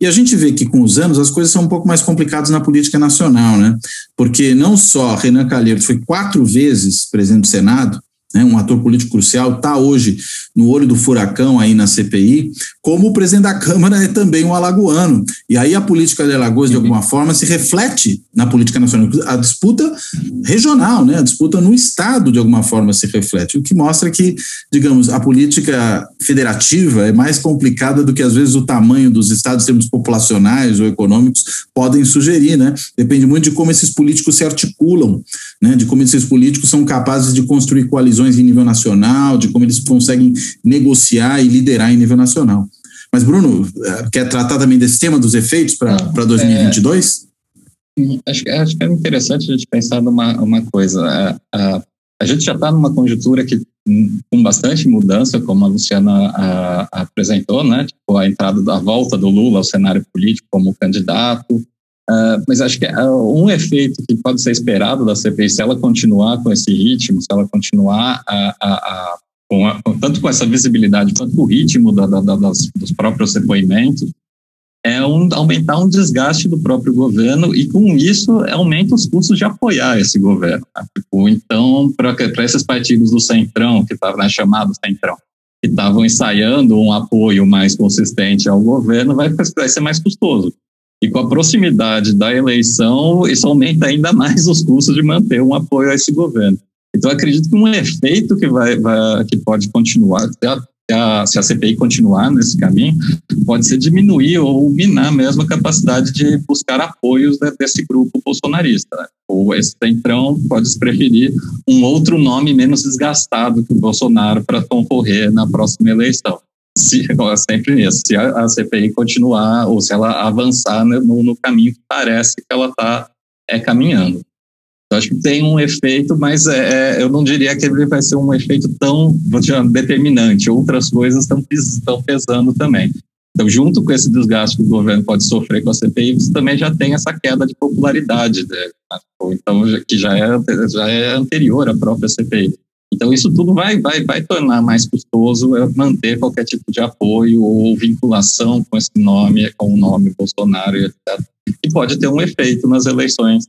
E a gente vê que com os anos as coisas são um pouco mais complicadas na política nacional, né? Porque não só Renan Calheiros foi 4 vezes presidente do Senado, né, um ator político crucial, está hoje no olho do furacão aí na CPI, como o presidente da Câmara é também um alagoano. E aí a política de Alagoas, de alguma forma, se reflete na política nacional. A disputa regional, né, a disputa no Estado, de alguma forma, se reflete. O que mostra que, digamos, a política federativa é mais complicada do que, às vezes, o tamanho dos estados, em termos populacionais ou econômicos, podem sugerir, né? Depende muito de como esses políticos se articulam, né, de como esses políticos são capazes de construir coalizões em nível nacional, de como eles conseguem negociar e liderar em nível nacional. Mas, Bruno, quer tratar também desse tema dos efeitos para 2022? Acho que é interessante a gente pensar numa coisa. A gente já está numa conjuntura que, com bastante mudança, como a Luciana apresentou, né? Tipo, a entrada da volta do Lula ao cenário político como candidato. Mas acho que um efeito que pode ser esperado da CPI, se ela continuar com esse ritmo, se ela continuar tanto com essa visibilidade quanto o ritmo dos próprios depoimentos, é aumentar um desgaste do próprio governo e, com isso, aumenta os custos de apoiar esse governo. Né? Tipo, então, para esses partidos do Centrão, que estavam chamados Centrão, que estavam ensaiando um apoio mais consistente ao governo, vai ser mais custoso. E com a proximidade da eleição, isso aumenta ainda mais os custos de manter um apoio a esse governo. Então, acredito que um efeito que pode continuar, se a CPI continuar nesse caminho, pode ser diminuir ou minar mesmo a capacidade de buscar apoios desse grupo bolsonarista. Né? Ou esse Centrão pode preferir um outro nome menos desgastado que o Bolsonaro para concorrer na próxima eleição. Sempre isso, se a CPI continuar ou se ela avançar no caminho que parece que ela está caminhando. Eu acho que tem um efeito, mas eu não diria que ele vai ser um efeito tão determinante. Outras coisas estão pesando também. Então, junto com esse desgaste que o governo pode sofrer com a CPI, você também já tem essa queda de popularidade dele, né? Então, que já é anterior à própria CPI. Então, isso tudo vai tornar mais custoso manter qualquer tipo de apoio ou vinculação com esse nome, com o nome Bolsonaro, etc. E pode ter um efeito nas eleições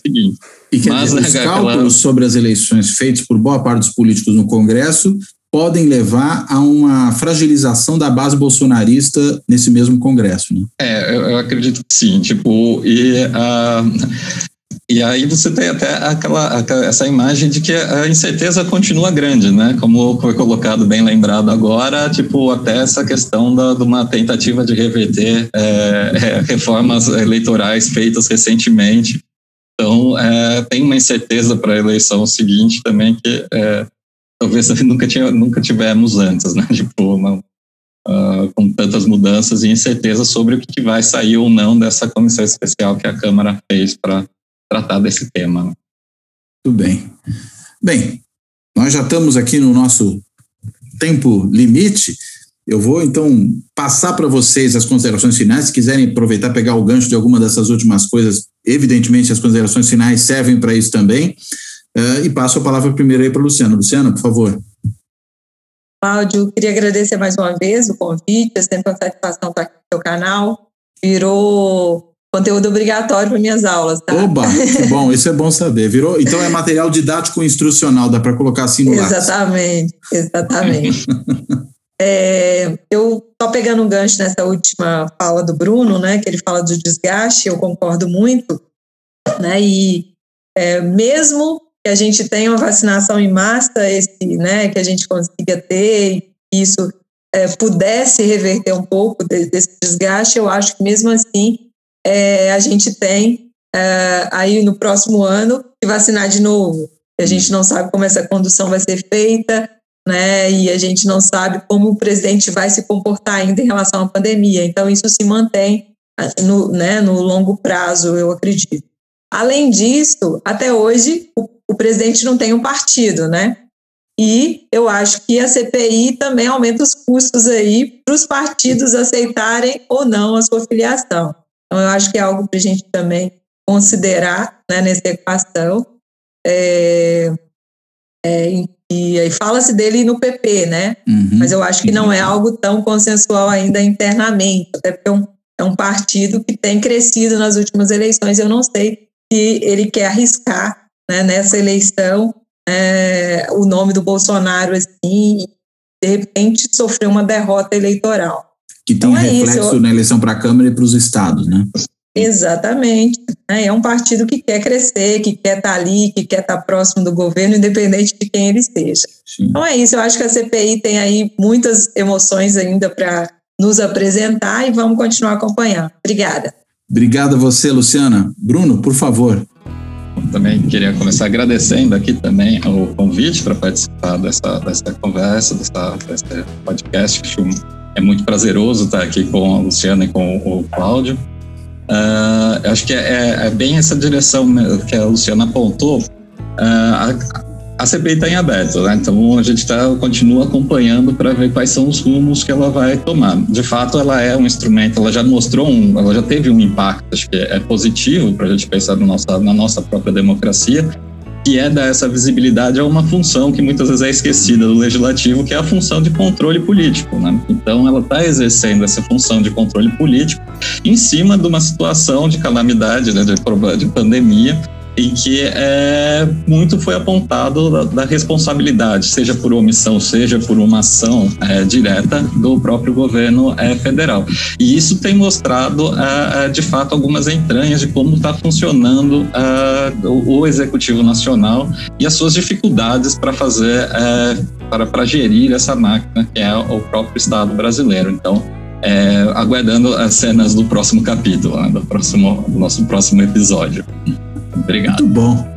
seguintes. E os cálculos sobre as eleições feitos por boa parte dos políticos no Congresso podem levar a uma fragilização da base bolsonarista nesse mesmo Congresso, né? Eu acredito que sim. E aí você tem até essa imagem de que a incerteza continua grande, né? Como foi colocado, bem lembrado agora, até essa questão de uma tentativa de reverter reformas eleitorais feitas recentemente. Então, tem uma incerteza para a eleição seguinte também que talvez nunca tivemos antes, né? Com tantas mudanças e incertezas sobre o que vai sair ou não dessa comissão especial que a Câmara fez para tratar desse tema. Tudo bem. Bem, nós já estamos aqui no nosso tempo limite. Eu vou, então, passar para vocês as considerações finais. Se quiserem aproveitar, pegar o gancho de alguma dessas últimas coisas, evidentemente as considerações finais servem para isso também. E passo a palavra primeiro aí para a Luciana. Luciana, por favor. Cláudio, queria agradecer mais uma vez o convite. É sempre uma satisfação estar aqui no seu canal. Virou conteúdo obrigatório para minhas aulas, tá? Oba, que bom, isso é bom saber. Virou, então é material didático instrucional, dá para colocar assim no lápis. Exatamente. Eu estou pegando um gancho nessa última fala do Bruno, né, que ele fala do desgaste, eu concordo muito, né, e mesmo que a gente tenha uma vacinação em massa, que a gente consiga ter, e isso pudesse reverter um pouco desse desgaste, eu acho que mesmo assim a gente tem aí no próximo ano que vacinar de novo. A gente não sabe como essa condução vai ser feita, né? E a gente não sabe como o presidente vai se comportar ainda em relação à pandemia. Então, isso se mantém no longo prazo, eu acredito. Além disso, até hoje, o presidente não tem um partido, né? E eu acho que a CPI também aumenta os custos aí para os partidos aceitarem ou não a sua filiação. Então, eu acho que é algo para a gente também considerar, né, nessa equação. E aí fala-se dele no PP, né? Mas eu acho que não é algo tão consensual ainda internamente, até porque é um partido que tem crescido nas últimas eleições. Eu não sei se ele quer arriscar, né, nessa eleição o nome do Bolsonaro assim, e de repente sofrer uma derrota eleitoral. Que tem reflexo na eleição para a Câmara e para os estados, né? Exatamente. É um partido que quer crescer, que quer estar ali, que quer estar próximo do governo, independente de quem ele seja. Sim. Então é isso, eu acho que a CPI tem aí muitas emoções ainda para nos apresentar e vamos continuar acompanhando. Obrigada. Obrigado a você, Luciana. Bruno, por favor. Eu também queria começar agradecendo aqui também o convite para participar dessa conversa, desse podcast. É muito prazeroso estar aqui com a Luciana e com o Cláudio. Acho que é bem essa direção que a Luciana apontou. A CPI está em aberto, né? Então a gente continua acompanhando para ver quais são os rumos que ela vai tomar. De fato, ela é um instrumento, ela já mostrou ela já teve um impacto, acho que é positivo para a gente pensar na nossa própria democracia, que é dar essa visibilidade a uma função que muitas vezes é esquecida do legislativo, que é a função de controle político, né? Então ela está exercendo essa função de controle político em cima de uma situação de calamidade, né, de pandemia, em que muito foi apontado da responsabilidade, seja por omissão, seja por uma ação direta do próprio governo federal. E isso tem mostrado, de fato, algumas entranhas de como está funcionando o Executivo Nacional e as suas dificuldades para fazer, para gerir essa máquina que é o próprio Estado brasileiro. Então, aguardando as cenas do próximo capítulo, né, do nosso próximo episódio. Obrigado. Muito bom.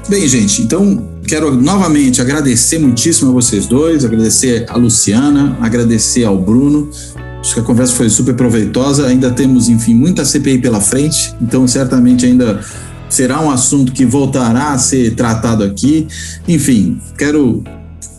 Bem, gente, então quero novamente agradecer muitíssimo a vocês dois, agradecer a Luciana, agradecer ao Bruno. Acho que a conversa foi super proveitosa. Ainda temos, enfim, muita CPI pela frente, então certamente ainda será um assunto que voltará a ser tratado aqui. Enfim, quero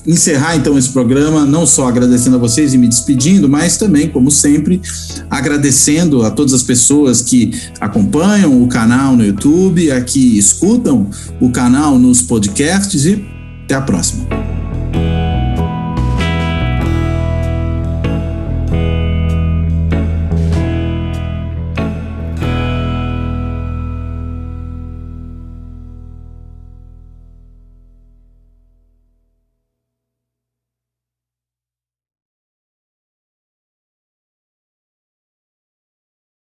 encerrar então esse programa, não só agradecendo a vocês e me despedindo, mas também, como sempre, agradecendo a todas as pessoas que acompanham o canal no YouTube, a que escutam o canal nos podcasts, e até a próxima.